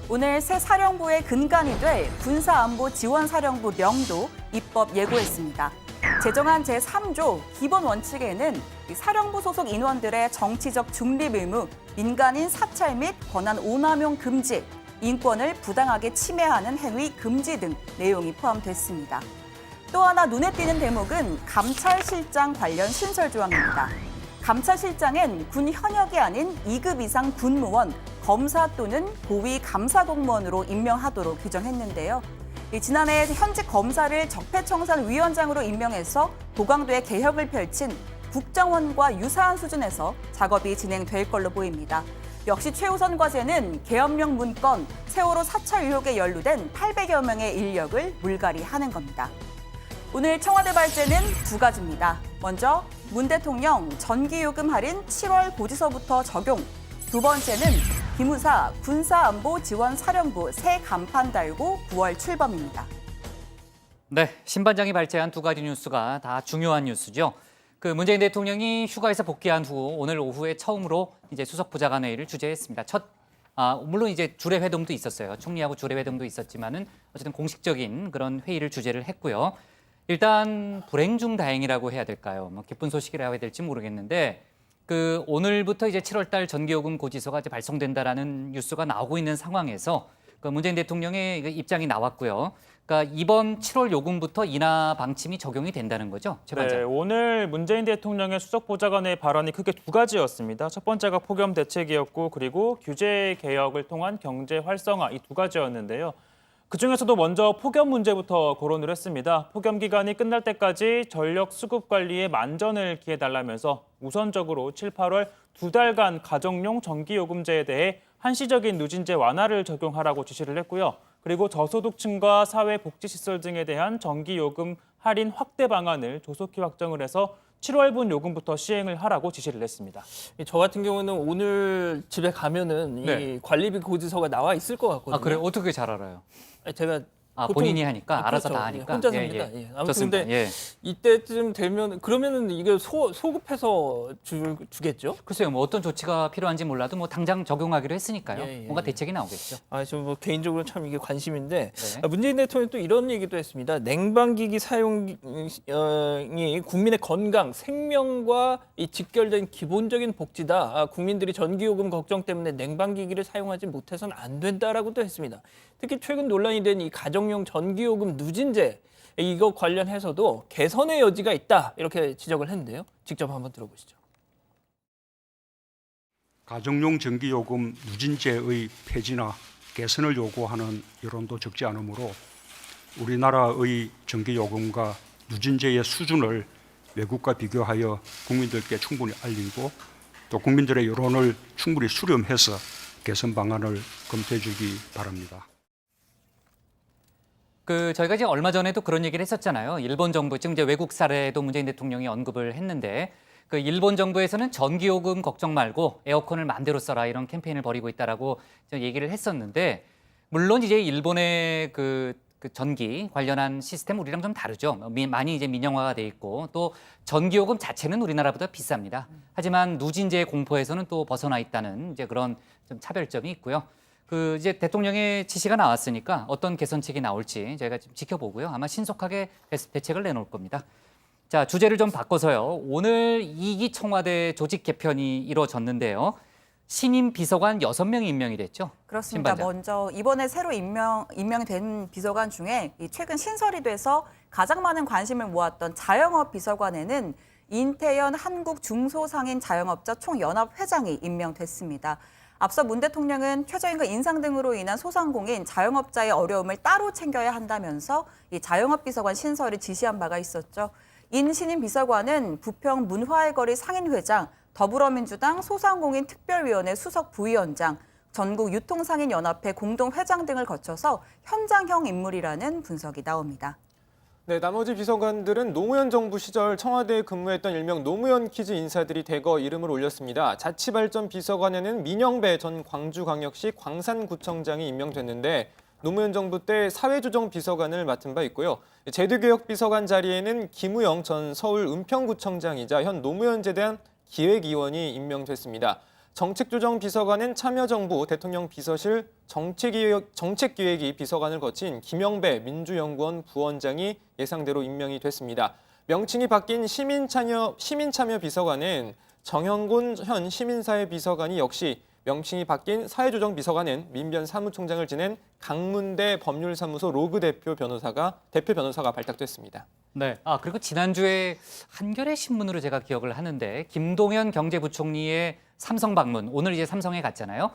[SPEAKER 2] 오늘 새 사령부의 근간이 될 군사안보지원사령부 명도 입법 예고했습니다. 제정한 제3조 기본 원칙에는 사령부 소속 인원들의 정치적 중립 의무, 민간인 사찰 및 권한 오남용 금지, 인권을 부당하게 침해하는 행위 금지 등 내용이 포함됐습니다. 또 하나 눈에 띄는 대목은 감찰실장 관련 신설 조항입니다. 감찰실장엔 군 현역이 아닌 2급 이상 군무원, 검사 또는 고위 감사공무원으로 임명하도록 규정했는데요. 지난해 현직 검사를 적폐청산위원장으로 임명해서 도강도의 개혁을 펼친 국정원과 유사한 수준에서 작업이 진행될 걸로 보입니다. 역시 최우선 과제는 계엄령 문건, 세월호 사찰 의혹에 연루된 800여 명의 인력을 물갈이하는 겁니다. 오늘 청와대 발제는 두 가지입니다. 먼저 문 대통령 전기요금 할인 7월 고지서부터 적용. 두 번째는 기무사 군사안보지원사령부 새 간판 달고 9월 출범입니다.
[SPEAKER 1] 네, 신반장이 발제한 두 가지 뉴스가 다 중요한 뉴스죠. 문재인 대통령이 휴가에서 복귀한 후 오늘 오후에 처음으로 이제 수석 보좌관회의를 주재했습니다. 물론 이제 주례 회동도 있었어요. 총리하고 주례 회동도 있었지만은 어쨌든 공식적인 그런 회의를 주재를 했고요. 일단 불행 중 다행이라고 해야 될까요? 기쁜 소식이라고 해야 될지 모르겠는데 오늘부터 이제 7월달 전기요금 고지서가 이제 발송된다라는 뉴스가 나오고 있는 상황에서 문재인 대통령의 입장이 나왔고요. 그러니까 이번 7월 요금부터 인하 방침이 적용이 된다는 거죠, 최 반장.
[SPEAKER 8] 네, 오늘 문재인 대통령의 수석 보좌관의 발언이 크게 두 가지였습니다. 첫 번째가 폭염 대책이었고 그리고 규제 개혁을 통한 경제 활성화 이 두 가지였는데요. 그중에서도 먼저 폭염 문제부터 거론을 했습니다. 폭염 기간이 끝날 때까지 전력 수급 관리에 만전을 기해달라면서 우선적으로 7, 8월 두 달간 가정용 전기요금제에 대해 한시적인 누진제 완화를 적용하라고 지시를 했고요. 그리고 저소득층과 사회복지시설 등에 대한 전기요금 할인 확대 방안을 조속히 확정을 해서 7월분 요금부터 시행을 하라고 지시를 했습니다.
[SPEAKER 9] 저 같은 경우는 오늘 집에 가면은 이 관리비 고지서가 나와 있을 것 같거든요.
[SPEAKER 1] 아, 그래요? 어떻게 잘 알아요?
[SPEAKER 9] 제가
[SPEAKER 1] 본인이 하니까 알아서
[SPEAKER 9] 그렇죠.
[SPEAKER 1] 다 하니까
[SPEAKER 9] 혼자 삽니다. 아무튼
[SPEAKER 1] 좋습니다.
[SPEAKER 9] 근데 이때쯤 되면 그러면은 이게 소급해서 주겠죠?
[SPEAKER 1] 글쎄요, 어떤 조치가 필요한지 몰라도 당장 적용하기로 했으니까요. 뭔가 대책이 나오겠죠.
[SPEAKER 9] 저 개인적으로 참 이게 관심인데
[SPEAKER 1] 네.
[SPEAKER 9] 문재인 대통령이 또 이런 얘기도 했습니다. 냉방기기 사용이 국민의 건강, 생명과 직결된 기본적인 복지다. 국민들이 전기요금 걱정 때문에 냉방기기를 사용하지 못해서는 안 된다라고도 했습니다. 특히 최근 논란이 된 이 가정용 전기요금 누진제 이거 관련해서도 개선의 여지가 있다 이렇게 지적을 했는데요. 직접 한번 들어보시죠.
[SPEAKER 10] 가정용 전기요금 누진제의 폐지나 개선을 요구하는 여론도 적지 않으므로 우리나라의 전기요금과 누진제의 수준을 외국과 비교하여 국민들께 충분히 알리고 또 국민들의 여론을 충분히 수렴해서 개선 방안을 검토해 주기 바랍니다.
[SPEAKER 1] 저희가 이제 얼마 전에도 그런 얘기를 했었잖아요. 일본 정부, 지금 이제 외국 사례도 문재인 대통령이 언급을 했는데 일본 정부에서는 전기요금 걱정 말고 에어컨을 마음대로 써라 이런 캠페인을 벌이고 있다라고 얘기를 했었는데 물론 이제 일본의 그 전기 관련한 시스템 우리랑 좀 다르죠. 많이 이제 민영화가 돼 있고 또 전기요금 자체는 우리나라보다 비쌉니다. 하지만 누진제의 공포에서는 또 벗어나 있다는 이제 그런 좀 차별점이 있고요. 그 이제 대통령의 지시가 나왔으니까 어떤 개선책이 나올지 저희가 좀 지켜보고요. 아마 신속하게 대책을 내놓을 겁니다. 자, 주제를 좀 바꿔서요. 오늘 2기 청와대 조직 개편이 이루어졌는데요. 신임 비서관 6명이 임명이 됐죠.
[SPEAKER 2] 그렇습니다.
[SPEAKER 1] 신반장.
[SPEAKER 2] 먼저 이번에 새로 임명이 된 비서관 중에 이 최근 신설이 돼서 가장 많은 관심을 모았던 자영업 비서관에는 인태연 한국중소상인 자영업자 총연합회장이 임명됐습니다. 앞서 문 대통령은 최저임금 인상 등으로 인한 소상공인 자영업자의 어려움을 따로 챙겨야 한다면서 이 자영업 비서관 신설을 지시한 바가 있었죠. 인 신임 비서관은 부평 문화의 거리 상인회장, 더불어민주당 소상공인 특별위원회 수석 부위원장, 전국 유통상인연합회 공동회장 등을 거쳐서 현장형 인물이라는 분석이 나옵니다.
[SPEAKER 3] 네, 나머지 비서관들은 노무현 정부 시절 청와대에 근무했던 일명 노무현 키즈 인사들이 대거 이름을 올렸습니다. 자치발전 비서관에는 민영배 전 광주광역시 광산구청장이 임명됐는데 노무현 정부 때 사회조정 비서관을 맡은 바 있고요. 제도개혁 비서관 자리에는 김우영 전 서울 은평구청장이자 현 노무현 재단 기획위원이 임명됐습니다. 정책조정 비서관은 참여정부 대통령 비서실 정책기획위 비서관을 거친 김영배 민주연구원 부원장이 예상대로 임명이 됐습니다. 명칭이 바뀐 시민참여 비서관은 정형곤 현 시민사회 비서관이 역시 명칭이 바뀐 사회조정 비서관은 민변 사무총장을 지낸 강문대 법률사무소 로그 대표 변호사가 발탁됐습니다.
[SPEAKER 1] 네. 아, 그리고 지난주에 한겨레 신문으로 제가 기억을 하는데 김동연 경제부총리의 삼성 방문, 오늘 이제 삼성에 갔잖아요.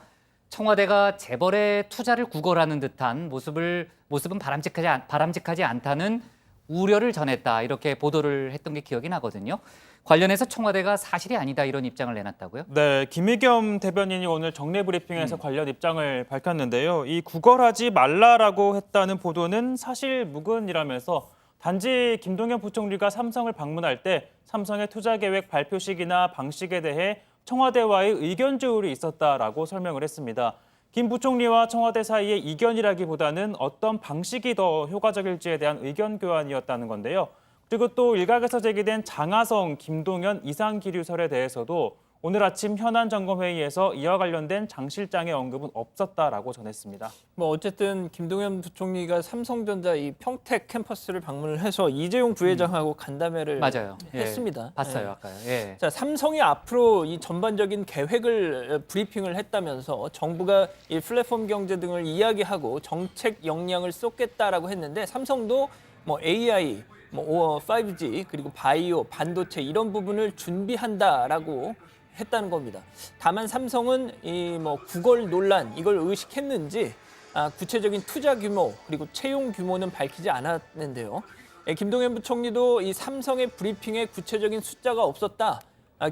[SPEAKER 1] 청와대가 재벌의 투자를 구걸하는 듯한 모습은 바람직하지 않다는 우려를 전했다. 이렇게 보도를 했던 게 기억이 나거든요. 관련해서 청와대가 사실이 아니다 이런 입장을 내놨다고요?
[SPEAKER 8] 네, 김의겸 대변인이 오늘 정례 브리핑에서 관련 입장을 밝혔는데요. 이 구걸하지 말라라고 했다는 보도는 사실 무근이라면서 단지 김동연 부총리가 삼성을 방문할 때 삼성의 투자 계획 발표식이나 방식에 대해 청와대와의 의견 조율이 있었다라고 설명을 했습니다. 김 부총리와 청와대 사이의 이견이라기보다는 어떤 방식이 더 효과적일지에 대한 의견 교환이었다는 건데요. 그리고 또 일각에서 제기된 장하성, 김동연 이상기류설에 대해서도 오늘 아침 현안점검회의에서 이와 관련된 장 실장의 언급은 없었다라고 전했습니다.
[SPEAKER 9] 뭐 어쨌든 김동연 부총리가 삼성전자 이 평택 캠퍼스를 방문을 해서 이재용 부회장하고 간담회를
[SPEAKER 1] 맞아요.
[SPEAKER 9] 했습니다.
[SPEAKER 1] 예, 봤어요, 아까요. 예.
[SPEAKER 9] 자, 삼성이 앞으로 이 전반적인 계획을 브리핑을 했다면서 정부가 이 플랫폼 경제 등을 이야기하고 정책 역량을 쏟겠다라고 했는데 삼성도 뭐 AI, 뭐 5G 그리고 바이오, 반도체 이런 부분을 준비한다라고 했다는 겁니다. 다만 삼성은 이 뭐 구걸 논란 이걸 의식했는지 구체적인 투자 규모 그리고 채용 규모는 밝히지 않았는데요. 김동연 부총리도 이 삼성의 브리핑에 구체적인 숫자가 없었다.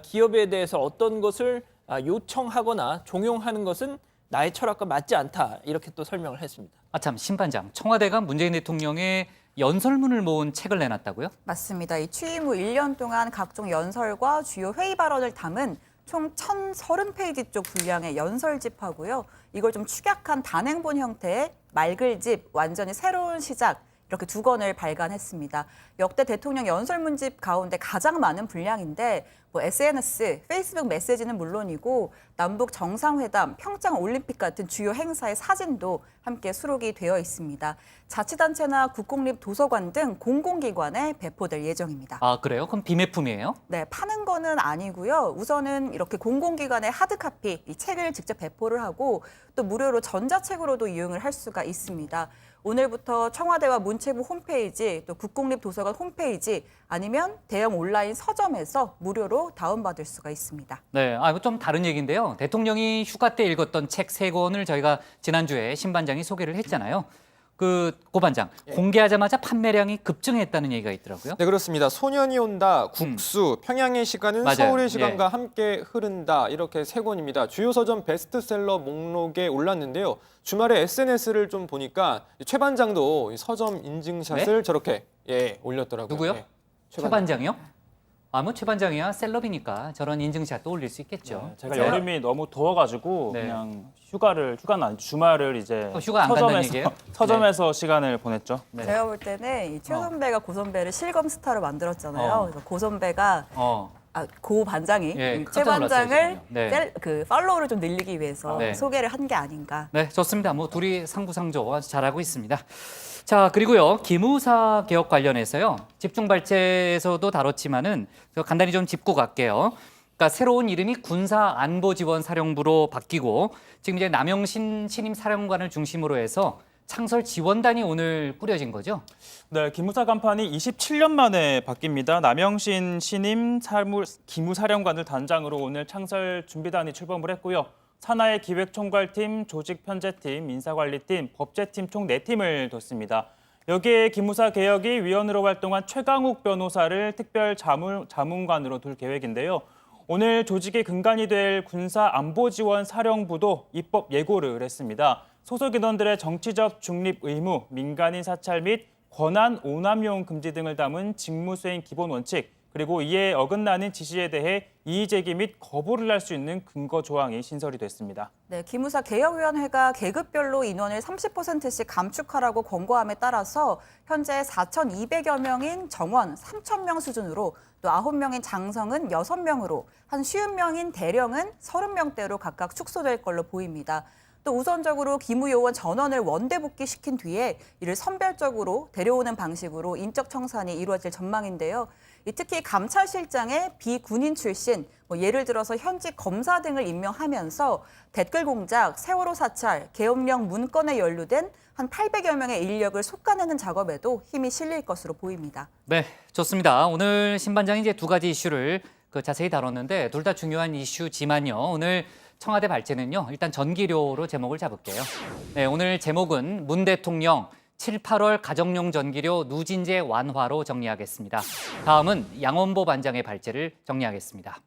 [SPEAKER 9] 기업에 대해서 어떤 것을 요청하거나 종용하는 것은 나의 철학과 맞지 않다. 이렇게 또 설명을 했습니다.
[SPEAKER 1] 아, 참, 신반장. 청와대가 문재인 대통령의 연설문을 모은 책을 내놨다고요?
[SPEAKER 2] 맞습니다. 이 취임 후 1년 동안 각종 연설과 주요 회의 발언을 담은 총 1,030페이지 쪽 분량의 연설집하고요. 이걸 좀 축약한 단행본 형태의 말글집, 완전히 새로운 시작, 이렇게 2권을 발간했습니다. 역대 대통령 연설문집 가운데 가장 많은 분량인데 뭐 SNS, 페이스북 메시지는 물론이고 남북 정상회담, 평창 올림픽 같은 주요 행사의 사진도 함께 수록이 되어 있습니다. 자치단체나 국공립도서관 등 공공기관에 배포될 예정입니다.
[SPEAKER 1] 아, 그래요? 그럼 비매품이에요?
[SPEAKER 2] 네, 파는 거는 아니고요. 우선은 이렇게 공공기관의 하드카피, 이 책을 직접 배포를 하고 또 무료로 전자책으로도 이용을 할 수가 있습니다. 오늘부터 청와대와 문체부 홈페이지, 또 국공립도서관 홈페이지 아니면 대형 온라인 서점에서 무료로 다운받을 수가 있습니다.
[SPEAKER 1] 네, 이거 좀 다른 얘기인데요. 대통령이 휴가 때 읽었던 책 3권을 저희가 지난주에 신반장이 소개를 했잖아요. 고 반장, 공개하자마자 판매량이 급증했다는 얘기가 있더라고요.
[SPEAKER 3] 네, 그렇습니다. 소년이 온다, 국수, 평양의 시간은
[SPEAKER 1] 맞아요.
[SPEAKER 3] 서울의 시간과 함께 흐른다 이렇게 3권입니다. 주요 서점 베스트셀러 목록에 올랐는데요. 주말에 SNS를 좀 보니까 최 반장도 서점 인증샷을 저렇게 올렸더라고요.
[SPEAKER 1] 누구요?
[SPEAKER 3] 네,
[SPEAKER 1] 최 반장이요? 아무 최 반장이야 셀럽이니까 저런 인증샷도 올릴 수 있겠죠.
[SPEAKER 8] 제가 여름이 너무 더워가지고
[SPEAKER 1] 네.
[SPEAKER 8] 그냥 휴가는 아니 주말을 이제
[SPEAKER 1] 휴가 안 간다는 얘기예요?
[SPEAKER 8] 서점에서 시간을 보냈죠.
[SPEAKER 1] 네.
[SPEAKER 2] 제가 볼 때는 이 최 선배가 고 선배를 실검 스타로 만들었잖아요. 그래서 고 선배가 고 반장이
[SPEAKER 1] 예,
[SPEAKER 2] 최
[SPEAKER 1] 깜짝 놀랐어요,
[SPEAKER 2] 반장을
[SPEAKER 1] 지금요.
[SPEAKER 2] 그 팔로우를 좀 늘리기 위해서
[SPEAKER 1] 네.
[SPEAKER 2] 소개를 한 게 아닌가.
[SPEAKER 1] 네, 좋습니다. 뭐 둘이 상부상조 아주 잘하고 있습니다. 자, 그리고요. 기무사 개혁 관련해서요. 집중 발제에서도 다뤘지만은 간단히 좀 짚고 갈게요. 그러니까 새로운 이름이 군사안보지원사령부로 바뀌고 지금 이제 남영신 신임 사령관을 중심으로 해서 창설 지원단이 오늘 꾸려진 거죠?
[SPEAKER 8] 네, 기무사 간판이 27년 만에 바뀝니다. 남영신 신임 기무사령관을 단장으로 오늘 창설 준비단이 출범을 했고요. 산하의 기획총괄팀, 조직편제팀, 인사관리팀, 법제팀 총 4팀을 뒀습니다. 여기에 기무사 개혁이 위원으로 활동한 최강욱 변호사를 특별 자문관으로 둘 계획인데요. 오늘 조직의 근간이 될 군사안보지원사령부도 입법 예고를 했습니다. 소속 인원들의 정치적 중립 의무, 민간인 사찰 및 권한 오남용 금지 등을 담은 직무수행 기본 원칙, 그리고 이에 어긋나는 지시에 대해 이의제기 및 거부를 할 수 있는 근거 조항이 신설이 됐습니다.
[SPEAKER 2] 네, 기무사 개혁위원회가 계급별로 인원을 30%씩 감축하라고 권고함에 따라서 현재 4,200여 명인 정원 3,000명 수준으로 또 9명인 장성은 6명으로 한 50명인 대령은 30명대로 각각 축소될 걸로 보입니다. 또 우선적으로 기무요원 전원을 원대 복귀시킨 뒤에 이를 선별적으로 데려오는 방식으로 인적 청산이 이루어질 전망인데요. 특히 감찰실장에 비군인 출신, 예를 들어서 현직 검사 등을 임명하면서 댓글 공작, 세월호 사찰, 계엄령 문건에 연루된 한 800여 명의 인력을 솎아내는 작업에도 힘이 실릴 것으로 보입니다.
[SPEAKER 1] 네, 좋습니다. 오늘 신반장이 이제 2가지 이슈를 자세히 다뤘는데 둘 다 중요한 이슈지만요. 오늘 청와대 발제는요. 일단 전기료로 제목을 잡을게요. 네, 오늘 제목은 문 대통령 7, 8월 가정용 전기료 누진제 완화로 정리하겠습니다. 다음은 양원보 반장의 발제를 정리하겠습니다.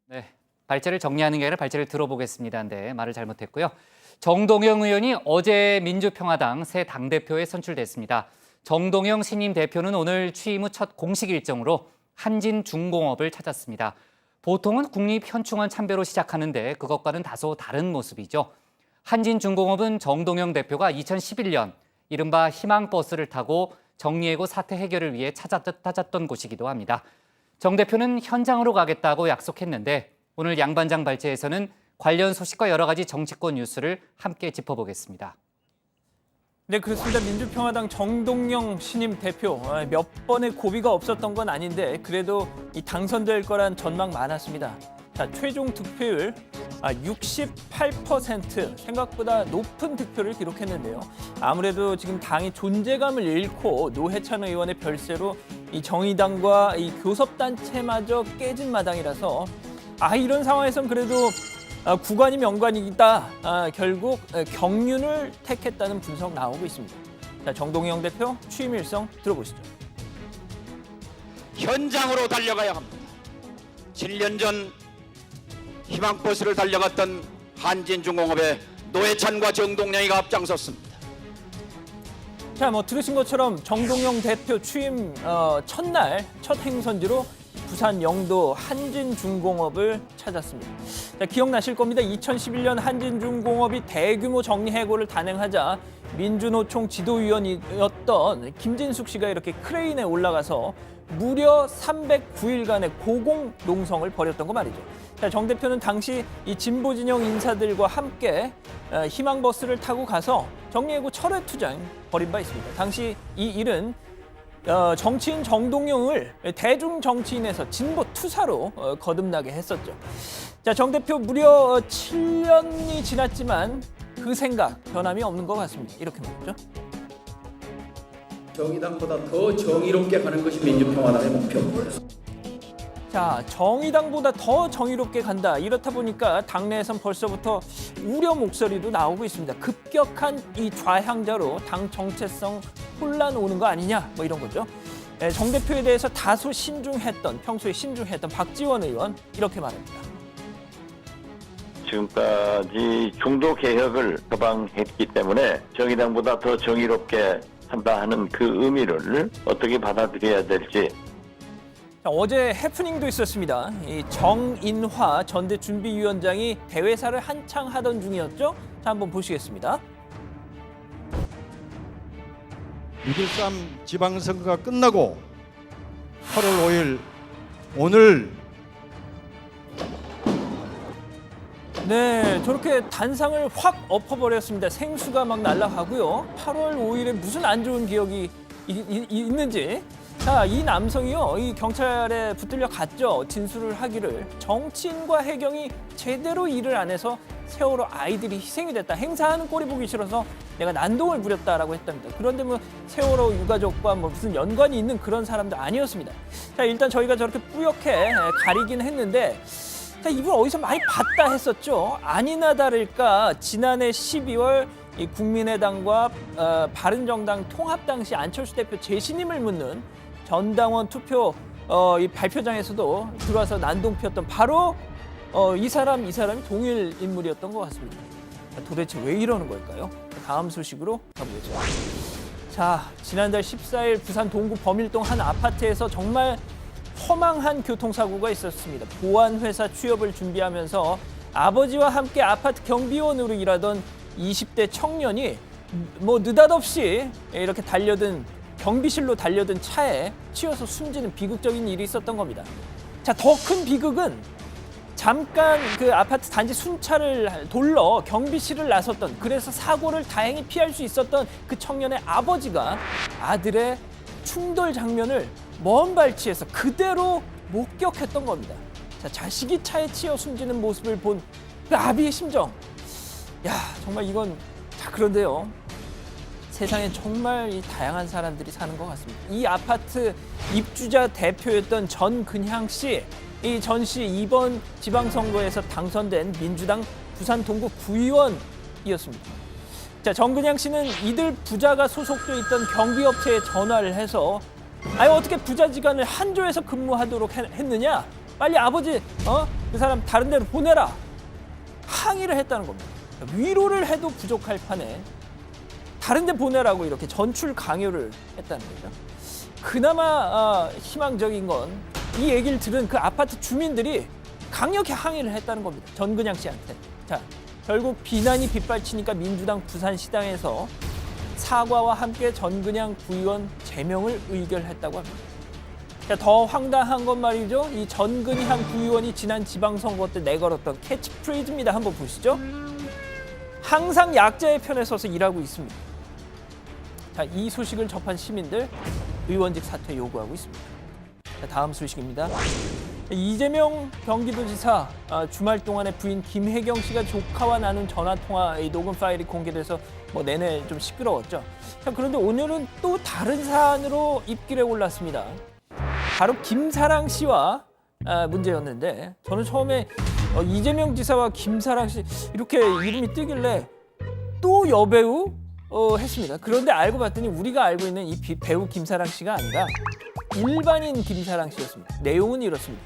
[SPEAKER 1] 네, 발제를 정리하는 게 아니라 발제를 들어보겠습니다. 네, 말을 잘못했고요. 정동영 의원이 어제 민주평화당 새 당대표에 선출됐습니다. 정동영 신임 대표는 오늘 취임 후 첫 공식 일정으로 한진중공업을 찾았습니다. 보통은 국립현충원 참배로 시작하는데 그것과는 다소 다른 모습이죠. 한진중공업은 정동영 대표가 2011년 이른바 희망버스를 타고 정리해고 사태 해결을 위해 찾았던 곳이기도 합니다. 정 대표는 현장으로 가겠다고 약속했는데 오늘 양 반장 발제에서는 관련 소식과 여러 가지 정치권 뉴스를 함께 짚어보겠습니다.
[SPEAKER 9] 네, 그렇습니다. 민주평화당 정동영 신임 대표 몇 번의 고비가 없었던 건 아닌데 그래도 이 당선될 거란 전망 많았습니다. 자, 최종 득표율 68% 생각보다 높은 득표를 기록했는데요. 아무래도 지금 당이 존재감을 잃고 노회찬 의원의 별세로 이 정의당과 이 교섭단체마저 깨진 마당이라서 이런 상황에선 그래도 구관이 명관이다. 결국 경륜을 택했다는 분석 나오고 있습니다. 자, 정동영 대표 취임 일성 들어보시죠.
[SPEAKER 13] 현장으로 달려가야 합니다. 7년 전 희망버스를 달려갔던 한진중공업의 노회찬과 정동영이가 앞장섰습니다.
[SPEAKER 9] 자, 들으신 것처럼 정동영 대표 취임 첫날 첫 행선지로 부산 영도 한진중공업을 찾았습니다. 자, 기억나실 겁니다. 2011년 한진중공업이 대규모 정리해고를 단행하자 민주노총 지도위원이었던 김진숙 씨가 이렇게 크레인에 올라가서 무려 309일간의 고공농성을 벌였던 거 말이죠. 자, 정 대표는 당시 이 진보진영 인사들과 함께 희망버스를 타고 가서 정리해고 철회투쟁 벌인 바 있습니다. 당시 이 일은 정치인 정동영을 대중 정치인에서 진보 투사로 거듭나게 했었죠. 자, 정 대표 무려 7년이 지났지만 그 생각 변함이 없는 것 같습니다. 이렇게 말했죠.
[SPEAKER 14] 정의당보다 더 정의롭게 가는 것이 민주평화당의 목표입니다.
[SPEAKER 9] 자, 정의당보다 더 정의롭게 간다. 이렇다 보니까 당내에선 벌써부터 우려 목소리도 나오고 있습니다. 급격한 이 좌향자로 당 정체성 혼란 오는 거 아니냐, 이런 거죠. 정 대표에 대해서 다소 평소에 신중했던 박지원 의원 이렇게 말합니다.
[SPEAKER 15] 지금까지 중도 개혁을 표방했기 때문에 정의당보다 더 정의롭게 한다 하는 그 의미를 어떻게 받아들여야 될지.
[SPEAKER 9] 자, 어제 해프닝도 있었습니다. 이 정인화 전대준비위원장이 대회사를 한창 하던 중이었죠. 자, 한번 보시겠습니다.
[SPEAKER 16] 6.13 지방선거가 끝나고 8월 5일 오늘
[SPEAKER 9] 네, 저렇게 단상을 확 엎어버렸습니다. 생수가 막 날아가고요. 8월 5일에 무슨 안 좋은 기억이 있는지. 자, 이 남성이요, 이 경찰에 붙들려 갔죠. 진술을 하기를. 정치인과 해경이 제대로 일을 안 해서 세월호 아이들이 희생이 됐다. 행사하는 꼴이 보기 싫어서 내가 난동을 부렸다라고 했답니다. 그런데 뭐 세월호 유가족과 뭐 무슨 연관이 있는 그런 사람도 아니었습니다. 자, 일단 저희가 저렇게 뿌옇게 가리긴 했는데, 자, 이분 어디서 많이 봤다 했었죠. 아니나 다를까 지난해 12월 이 국민의당과 바른정당 통합 당시 안철수 대표 재신임을 묻는 전당원 투표 이 발표장에서도 들어와서 난동 피웠던 바로 이 사람이 동일 인물이었던 것 같습니다. 자, 도대체 왜 이러는 걸까요? 다음 소식으로 가보겠죠. 자, 지난달 14일 부산 동구 범일동 한 아파트에서 정말 허망한 교통사고가 있었습니다. 보안회사 취업을 준비하면서 아버지와 함께 아파트 경비원으로 일하던 20대 청년이 뭐 느닷없이 이렇게 경비실로 달려든 차에 치여서 숨지는 비극적인 일이 있었던 겁니다. 자, 더 큰 비극은 잠깐 그 아파트 단지 순찰을 돌러 경비실을 나섰던, 그래서 사고를 다행히 피할 수 있었던 그 청년의 아버지가 아들의 충돌 장면을 먼 발치에서 그대로 목격했던 겁니다. 자, 자식이 차에 치여 숨지는 모습을 본 그 아비의 심정. 야, 정말 이건. 자, 그런데요, 세상에 정말 이 다양한 사람들이 사는 것 같습니다. 이 아파트 입주자 대표였던 전근향 씨, 이 전 씨 이번 지방선거에서 당선된 민주당 부산 동구 구의원이었습니다. 자, 전근향 씨는 이들 부자가 소속돼 있던 경비업체에 전화를 해서 어떻게 부자지간을 한조에서 근무하도록 했느냐? 빨리 아버지 그 사람 다른 데로 보내라. 항의를 했다는 겁니다. 위로를 해도 부족할 판에 다른 데 보내라고 이렇게 전출 강요를 했다는 거죠. 그나마 희망적인 건 이 얘기를 들은 그 아파트 주민들이 강력히 항의를 했다는 겁니다. 전근향 씨한테. 자, 결국 비난이 빗발치니까 민주당 부산시당에서 사과와 함께 전근향 구의원 제명을 의결했다고 합니다. 자, 더 황당한 건 말이죠. 이 전근향 구의원이 지난 지방선거 때 내걸었던 캐치프레이즈입니다. 한번 보시죠. 항상 약자의 편에 서서 일하고 있습니다. 자, 이 소식을 접한 시민들 의원직 사퇴 요구하고 있습니다. 자, 다음 소식입니다. 이재명 경기도지사 주말 동안에 부인 김혜경 씨가 조카와 나눈 전화통화의 녹음 파일이 공개돼서 뭐 내내 좀 시끄러웠죠. 자, 그런데 오늘은 또 다른 사안으로 입길에 올랐습니다. 바로 김사랑 씨와 문제였는데, 저는 처음에 이재명 지사와 김사랑 씨 이렇게 이름이 뜨길래 또 여배우 했습니다. 그런데 알고 봤더니 우리가 알고 있는 이 배우 김사랑 씨가 아니라 일반인 김사랑 씨였습니다. 내용은 이렇습니다.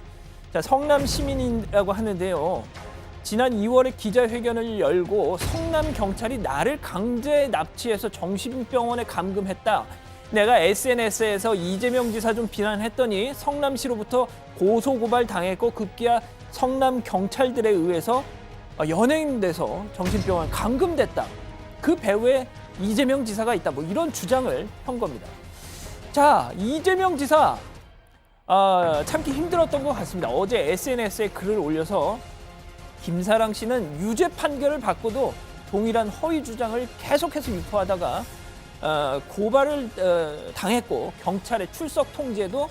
[SPEAKER 9] 자, 성남 시민이라고 하는데요. 지난 2월에 기자회견을 열고 성남 경찰이 나를 강제 납치해서 정신병원에 감금했다. 내가 SNS에서 이재명 지사 좀 비난했더니 성남시로부터 고소고발 당했고 급기야 성남 경찰들에 의해서 연행돼서 정신병원 감금됐다. 그 배후에 이재명 지사가 있다. 뭐 이런 주장을 한 겁니다. 자, 이재명 지사 참기 힘들었던 것 같습니다. 어제 SNS에 글을 올려서 김사랑 씨는 유죄 판결을 받고도 동일한 허위 주장을 계속해서 유포하다가 고발을 당했고 경찰의 출석 통지에도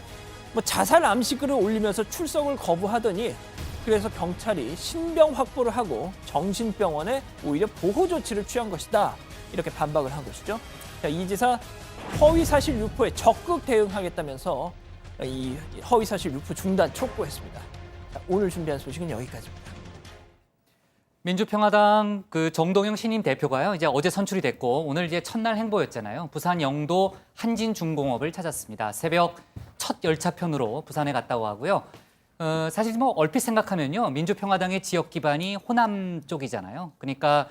[SPEAKER 9] 뭐 자살 암시 글을 올리면서 출석을 거부하더니 그래서 경찰이 신병 확보를 하고 정신병원에 오히려 보호 조치를 취한 것이다. 이렇게 반박을 한 것이죠. 자, 이 지사 허위사실 유포에 적극 대응하겠다면서 이 허위사실 유포 중단 촉구했습니다. 자, 오늘 준비한 소식은 여기까지입니다.
[SPEAKER 1] 민주평화당 그 정동영 신임 대표가요, 이제 어제 선출이 됐고 오늘 이제 첫날 행보였잖아요. 부산 영도 한진중공업을 찾았습니다. 새벽 첫 열차편으로 부산에 갔다고 하고요. 사실 뭐 얼핏 생각하면요. 민주평화당의 지역 기반이 호남 쪽이잖아요. 그러니까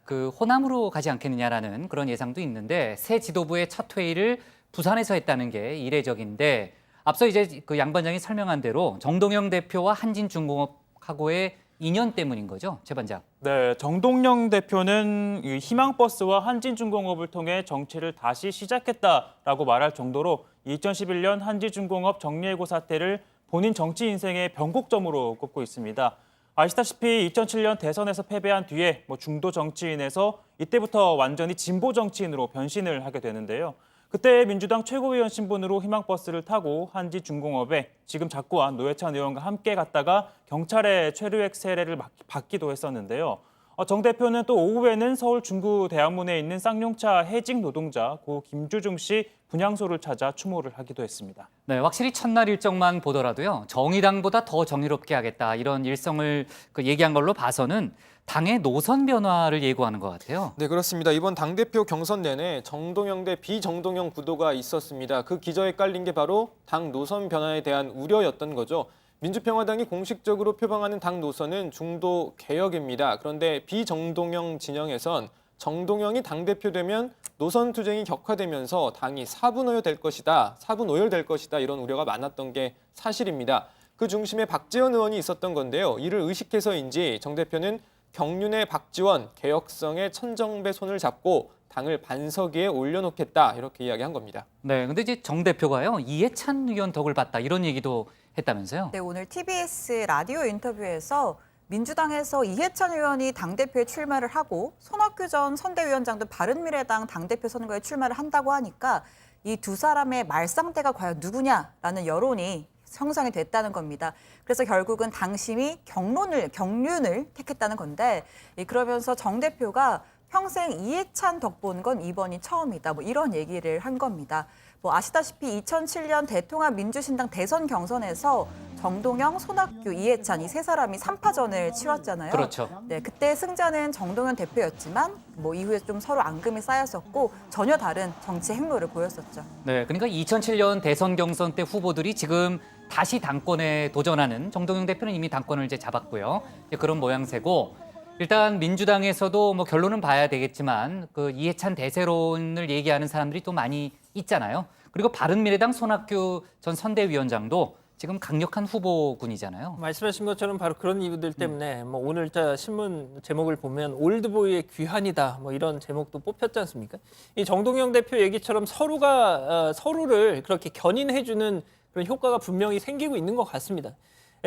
[SPEAKER 1] 그 호남으로 가지 않겠느냐라는 그런 예상도 있는데 새 지도부의 첫 회의를 부산에서 했다는 게 이례적인데 앞서 이제 그 양 반장이 설명한 대로 정동영 대표와 한진중공업하고의 인연 때문인 거죠, 최 반장.
[SPEAKER 8] 네, 정동영 대표는 이 희망버스와 한진중공업을 통해 정치를 다시 시작했다라고 말할 정도로 2011년 한진중공업 정리해고 사태를 본인 정치 인생의 변곡점으로 꼽고 있습니다. 아시다시피 2007년 대선에서 패배한 뒤에 중도 정치인에서 이때부터 완전히 진보 정치인으로 변신을 하게 되는데요. 그때 민주당 최고위원 신분으로 희망버스를 타고 한진중공업에 지금 작고한 노회찬 의원과 함께 갔다가 경찰의 최루액 세례를 받기도 했었는데요. 정 대표는 또 오후에는 서울 중구대학문에 있는 쌍용차 해직 노동자 고 김주중 씨 분향소를 찾아 추모를 하기도 했습니다.
[SPEAKER 1] 네, 확실히 첫날 일정만 보더라도요. 정의당보다 더 정의롭게 하겠다 이런 일성을 얘기한 걸로 봐서는 당의 노선 변화를 예고하는 것 같아요.
[SPEAKER 3] 네, 그렇습니다. 이번 당대표 경선 내내 정동영 대 비정동영 구도가 있었습니다. 그 기저에 깔린 게 바로 당 노선 변화에 대한 우려였던 거죠. 민주평화당이 공식적으로 표방하는 당 노선은 중도 개혁입니다. 그런데 비정동영 진영에선 정동영이 당대표 되면 노선 투쟁이 격화되면서 당이 사분 오열될 것이다 이런 우려가 많았던 게 사실입니다. 그 중심에 박지원 의원이 있었던 건데요. 이를 의식해서인지 정 대표는 경륜의 박지원, 개혁성의 천정배 손을 잡고 당을 반석 위에 올려놓겠다 이렇게 이야기한 겁니다.
[SPEAKER 1] 네, 근데 이제 정 대표가요 이해찬 의원 덕을 봤다 이런 얘기도 했다면서요?
[SPEAKER 2] 네, 오늘 TBS 라디오 인터뷰에서 민주당에서 이해찬 의원이 당대표에 출마를 하고 손학규 전 선대위원장도 바른미래당 당대표 선거에 출마를 한다고 하니까 이 두 사람의 말상대가 과연 누구냐라는 여론이 형성이 됐다는 겁니다. 그래서 결국은 당심이 경륜을 택했다는 건데 그러면서 정 대표가 평생 이해찬 덕 본 건 이번이 처음이다. 이런 얘기를 한 겁니다. 아시다시피 2007년 대통합 민주신당 대선 경선에서 정동영, 손학규, 이해찬 이 세 사람이 3파전을 치렀잖아요.
[SPEAKER 1] 그렇죠.
[SPEAKER 2] 네, 그때 승자는 정동영 대표였지만 이후에 좀 서로 앙금이 쌓였었고 전혀 다른 정치 행로를 보였었죠.
[SPEAKER 1] 네, 그러니까 2007년 대선 경선 때 후보들이 지금 다시 당권에 도전하는 정동영 대표는 이미 당권을 이제 잡았고요. 그런 모양새고 일단 민주당에서도 결론은 봐야 되겠지만 그 이해찬 대세론을 얘기하는 사람들이 또 많이 있잖아요. 그리고 바른미래당 손학규 전 선대위원장도 지금 강력한 후보군이잖아요.
[SPEAKER 9] 말씀하신 것처럼 바로 그런 이유들 때문에 오늘 신문 제목을 보면 올드보이의 귀환이다 이런 제목도 뽑혔지 않습니까? 이 정동영 대표 얘기처럼 서로가 서로를 그렇게 견인해주는 그런 효과가 분명히 생기고 있는 것 같습니다.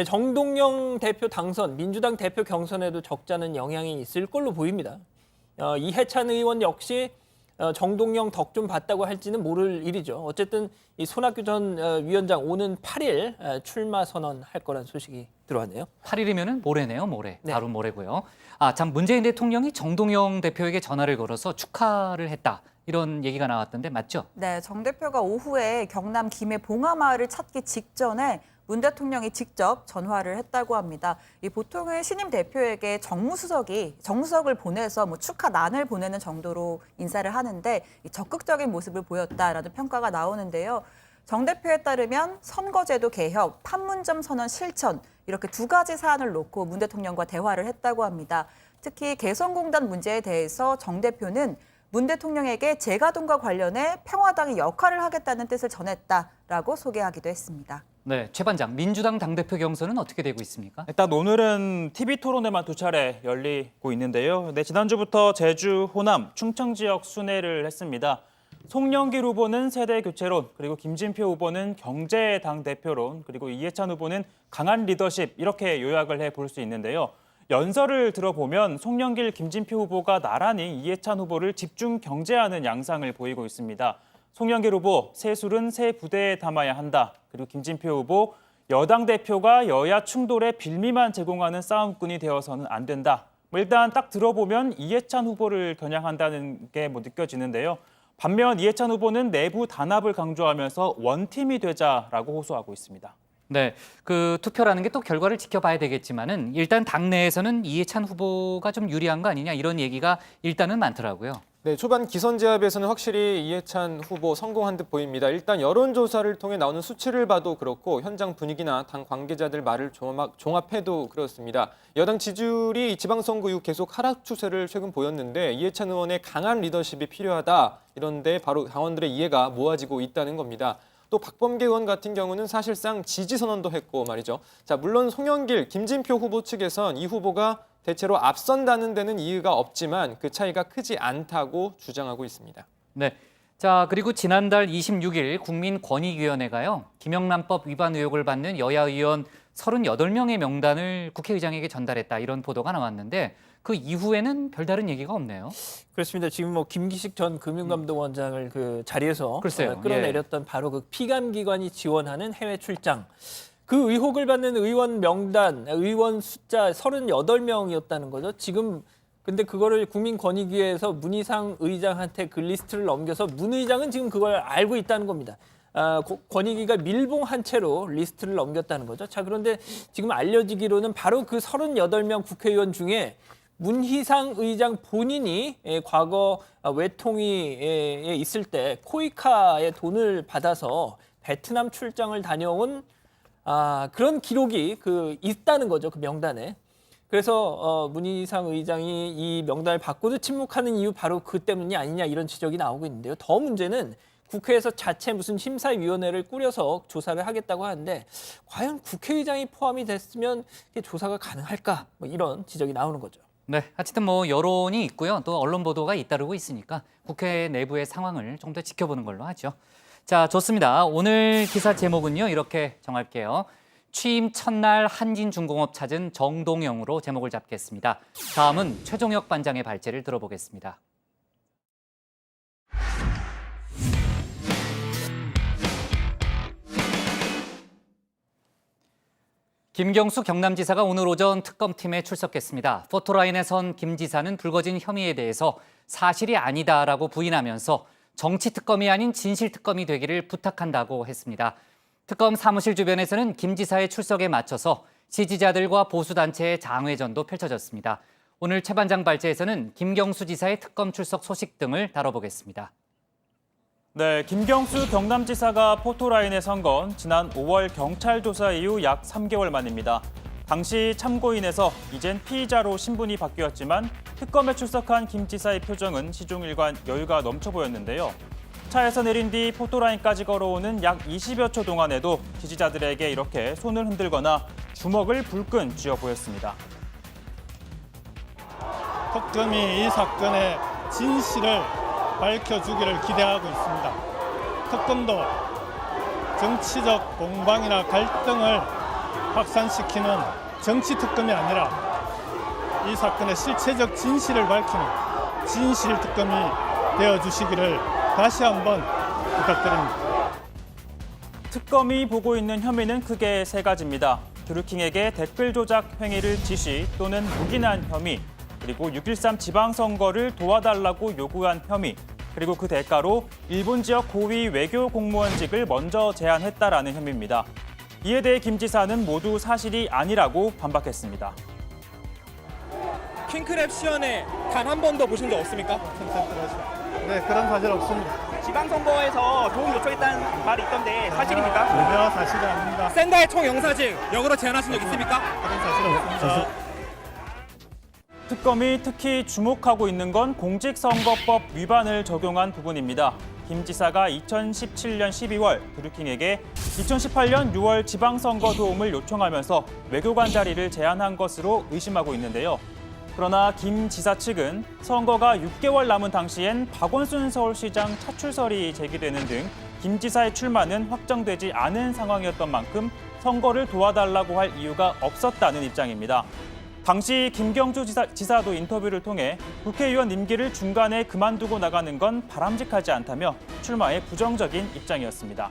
[SPEAKER 9] 정동영 대표 당선, 민주당 대표 경선에도 적잖은 영향이 있을 걸로 보입니다. 이해찬 의원 역시 정동영 덕 좀 봤다고 할지는 모를 일이죠. 어쨌든 이 손학규 전 위원장 오는 8일 출마 선언할 거란 소식이 들어왔네요.
[SPEAKER 1] 8일이면은 모레네요, 모레.
[SPEAKER 9] 네.
[SPEAKER 1] 바로 모레고요. 참 문재인 대통령이 정동영 대표에게 전화를 걸어서 축하를 했다. 이런 얘기가 나왔던데 맞죠?
[SPEAKER 2] 네, 정 대표가 오후에 경남 김해 봉하마을을 찾기 직전에 문 대통령이 직접 전화를 했다고 합니다. 보통은 신임 대표에게 정무수석을 보내서 축하난을 보내는 정도로 인사를 하는데 적극적인 모습을 보였다라는 평가가 나오는데요. 정 대표에 따르면 선거제도 개혁, 판문점 선언 실천 이렇게 두 가지 사안을 놓고 문 대통령과 대화를 했다고 합니다. 특히 개성공단 문제에 대해서 정 대표는 문 대통령에게 재가동과 관련해 평화당이 역할을 하겠다는 뜻을 전했다라고 소개하기도 했습니다.
[SPEAKER 1] 네, 최 반장, 민주당 당대표 경선은 어떻게 되고 있습니까?
[SPEAKER 8] 일단 오늘은 TV토론회만 2차례 열리고 있는데요. 지난주부터 제주, 호남, 충청 지역 순회를 했습니다. 송영길 후보는 세대 교체론, 그리고 김진표 후보는 경제 당대표론, 그리고 이해찬 후보는 강한 리더십 이렇게 요약을 해볼 수 있는데요. 연설을 들어보면 송영길, 김진표 후보가 나란히 이해찬 후보를 집중 경제하는 양상을 보이고 있습니다. 송영길 후보, 새 술은 새 부대에 담아야 한다. 그리고 김진표 후보, 여당 대표가 여야 충돌에 빌미만 제공하는 싸움꾼이 되어서는 안 된다. 일단 딱 들어보면 이해찬 후보를 겨냥한다는 게 느껴지는데요. 반면 이해찬 후보는 내부 단합을 강조하면서 원팀이 되자라고 호소하고 있습니다.
[SPEAKER 1] 네, 그 투표라는 게 또 결과를 지켜봐야 되겠지만은 일단 당내에서는 이해찬 후보가 좀 유리한 거 아니냐 이런 얘기가 일단은 많더라고요.
[SPEAKER 3] 네, 초반 기선 제압에서는 확실히 이해찬 후보 성공한 듯 보입니다. 일단 여론조사를 통해 나오는 수치를 봐도 그렇고 현장 분위기나 당 관계자들 말을 종합해도 그렇습니다. 여당 지지율이 지방선거 이후 계속 하락 추세를 최근 보였는데 이해찬 의원의 강한 리더십이 필요하다. 이런데 바로 당원들의 이해가 모아지고 있다는 겁니다. 또 박범계 의원 같은 경우는 사실상 지지 선언도 했고 말이죠. 자, 물론 송영길, 김진표 후보 측에선 이 후보가 대체로 앞선다는 데는 이유가 없지만 그 차이가 크지 않다고 주장하고 있습니다.
[SPEAKER 1] 네. 자, 그리고 지난달 26일 국민권익위원회가요. 김영란법 위반 의혹을 받는 여야 의원 38명의 명단을 국회의장에게 전달했다. 이런 보도가 나왔는데 그 이후에는 별다른 얘기가 없네요.
[SPEAKER 9] 그렇습니다. 지금 뭐 김기식 전 금융감독원장을 그 자리에서
[SPEAKER 1] 글쎄요.
[SPEAKER 9] 끌어내렸던 바로 그 피감기관이 지원하는 해외 출장. 그 의혹을 받는 의원 명단, 의원 숫자 38명이었다는 거죠. 지금 근데 그거를 국민권익위에서 문희상 의장한테 그 리스트를 넘겨서 문 의장은 지금 그걸 알고 있다는 겁니다. 권익위가 밀봉한 채로 리스트를 넘겼다는 거죠. 자, 그런데 지금 알려지기로는 바로 그 38명 국회의원 중에 문희상 의장 본인이 과거 외통위에 있을 때 코이카의 돈을 받아서 베트남 출장을 다녀온 그런 기록이 있다는 거죠. 그 명단에. 그래서 문희상 의장이 이 명단을 받고도 침묵하는 이유 바로 그 때문이 아니냐 이런 지적이 나오고 있는데요. 더 문제는 국회에서 자체 무슨 심사위원회를 꾸려서 조사를 하겠다고 하는데 과연 국회의장이 포함이 됐으면 조사가 가능할까? 뭐 이런 지적이 나오는 거죠.
[SPEAKER 1] 네, 하여튼 뭐 여론이 있고요. 또 언론 보도가 잇따르고 있으니까 국회 내부의 상황을 좀 더 지켜보는 걸로 하죠. 자, 좋습니다. 오늘 기사 제목은요. 이렇게 정할게요. 취임 첫날 한진중공업 찾은 정동영으로 제목을 잡겠습니다. 다음은 최종혁 반장의 발제를 들어보겠습니다. 김경수 경남지사가 오늘 오전 특검팀에 출석했습니다. 포토라인에 선 김 지사는 불거진 혐의에 대해서 사실이 아니다라고 부인하면서 정치특검이 아닌 진실특검이 되기를 부탁한다고 했습니다. 특검 사무실 주변에서는 김 지사의 출석에 맞춰서 지지자들과 보수단체의 장외전도 펼쳐졌습니다. 오늘 최 반장 발제에서는 김경수 지사의 특검 출석 소식 등을 다뤄보겠습니다.
[SPEAKER 8] 네, 김경수 경남지사가 포토라인에 선 건 지난 5월 경찰 조사 이후 약 3개월 만입니다. 당시 참고인에서 이젠 피의자로 신분이 바뀌었지만 특검에 출석한 김 지사의 표정은 시종일관 여유가 넘쳐 보였는데요. 차에서 내린 뒤 포토라인까지 걸어오는 약 20여 초 동안에도 지지자들에게 이렇게 손을 흔들거나 주먹을 불끈 쥐어 보였습니다.
[SPEAKER 17] 특검이 이 사건의 진실을 밝혀주기를 기대하고 있습니다. 특검도 정치적 공방이나 갈등을 확산시키는 정치특검이 아니라 이 사건의 실체적 진실을 밝히는 진실특검이 되어주시기를 다시 한번 부탁드립니다.
[SPEAKER 8] 특검이 보고 있는 혐의는 크게 세 가지입니다. 드루킹에게 댓글 조작 행위를 지시 또는 묵인한 혐의, 그리고 6.13 지방선거를 도와달라고 요구한 혐의, 그리고 그 대가로 일본 지역 고위 외교 공무원직을 먼저 제안했다라는 혐의입니다. 이에 대해 김 지사는 모두 사실이 아니라고 반박했습니다.
[SPEAKER 3] 킹크랩 시연회 단 한 번도 보신 적 없습니까?
[SPEAKER 17] 네, 그런 사실 없습니다.
[SPEAKER 3] 지방선거에서 도움 요청했다는 말이 있던데 사실입니까?
[SPEAKER 17] 전혀 사실이 아닙니다.
[SPEAKER 3] 샌다의 총 영사직 역으로 제안하신 적 있습니까?
[SPEAKER 17] 그런 사실 없습니다.
[SPEAKER 8] 특검이 특히 주목하고 있는 건 공직선거법 위반을 적용한 부분입니다. 김 지사가 2017년 12월 드루킹에게 2018년 6월 지방선거 도움을 요청하면서 외교관 자리를 제안한 것으로 의심하고 있는데요. 그러나 김 지사 측은 선거가 6개월 남은 당시엔 박원순 서울시장 차출설이 제기되는 등 김 지사의 출마는 확정되지 않은 상황이었던 만큼 선거를 도와달라고 할 이유가 없었다는 입장입니다. 당시 김경수 지사도 인터뷰를 통해 국회의원 임기를 중간에 그만두고 나가는 건 바람직하지 않다며 출마에 부정적인 입장이었습니다.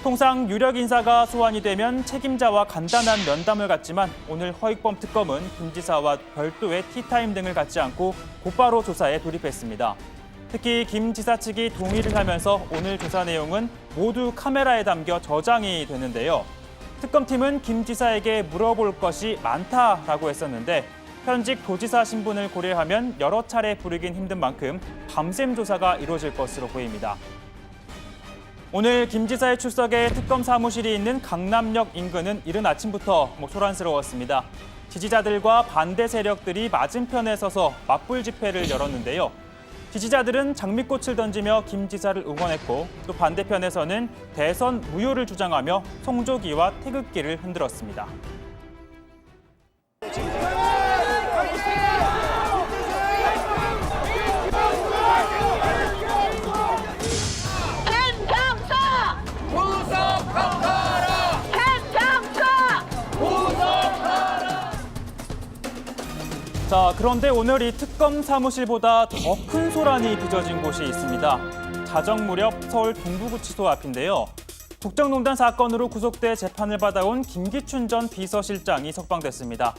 [SPEAKER 8] 통상 유력 인사가 소환이 되면 책임자와 간단한 면담을 갖지만 오늘 허익범 특검은 김 지사와 별도의 티타임 등을 갖지 않고 곧바로 조사에 돌입했습니다. 특히 김 지사 측이 동의를 하면서 오늘 조사 내용은 모두 카메라에 담겨 저장이 되는데요. 특검팀은 김 지사에게 물어볼 것이 많다라고 했었는데 현직 도지사 신분을 고려하면 여러 차례 부르긴 힘든 만큼 밤샘 조사가 이루어질 것으로 보입니다. 오늘 김 지사의 출석에 특검 사무실이 있는 강남역 인근은 이른 아침부터 소란스러웠습니다. 지지자들과 반대 세력들이 맞은편에 서서 맞불 집회를 열었는데요. 지지자들은 장미꽃을 던지며 김 지사를 응원했고 또 반대편에서는 대선 무효를 주장하며 송조기와 태극기를 흔들었습니다. 자, 그런데 오늘 이 특검 사무실보다 더 큰 소란이 빚어진 곳이 있습니다. 자정 무렵 서울 동부구치소 앞인데요. 국정농단 사건으로 구속돼 재판을 받아온 김기춘 전 비서실장이 석방됐습니다.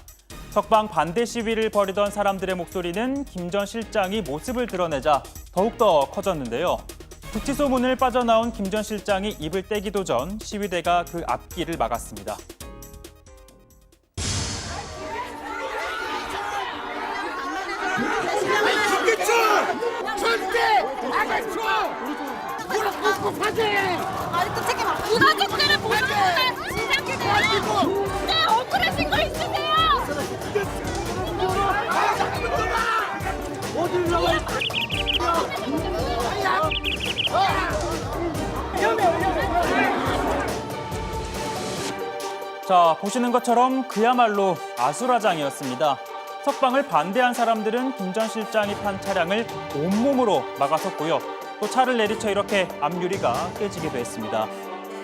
[SPEAKER 8] 석방 반대 시위를 벌이던 사람들의 목소리는 김 전 실장이 모습을 드러내자 더욱더 커졌는데요. 구치소 문을 빠져나온 김 전 실장이 입을 떼기도 전 시위대가 그 앞길을 막았습니다.
[SPEAKER 18] 문화적들을 보여주는 시작이네요. 네, 억울하신 거 있으세요? 어딜 나와?
[SPEAKER 8] 자, 보시는 것처럼 그야말로 아수라장이었습니다. 석방을 반대한 사람들은 김 전 실장이 탄 차량을 온몸으로 막아섰고요. 또 차를 내리쳐 이렇게 앞유리가 깨지기도 했습니다.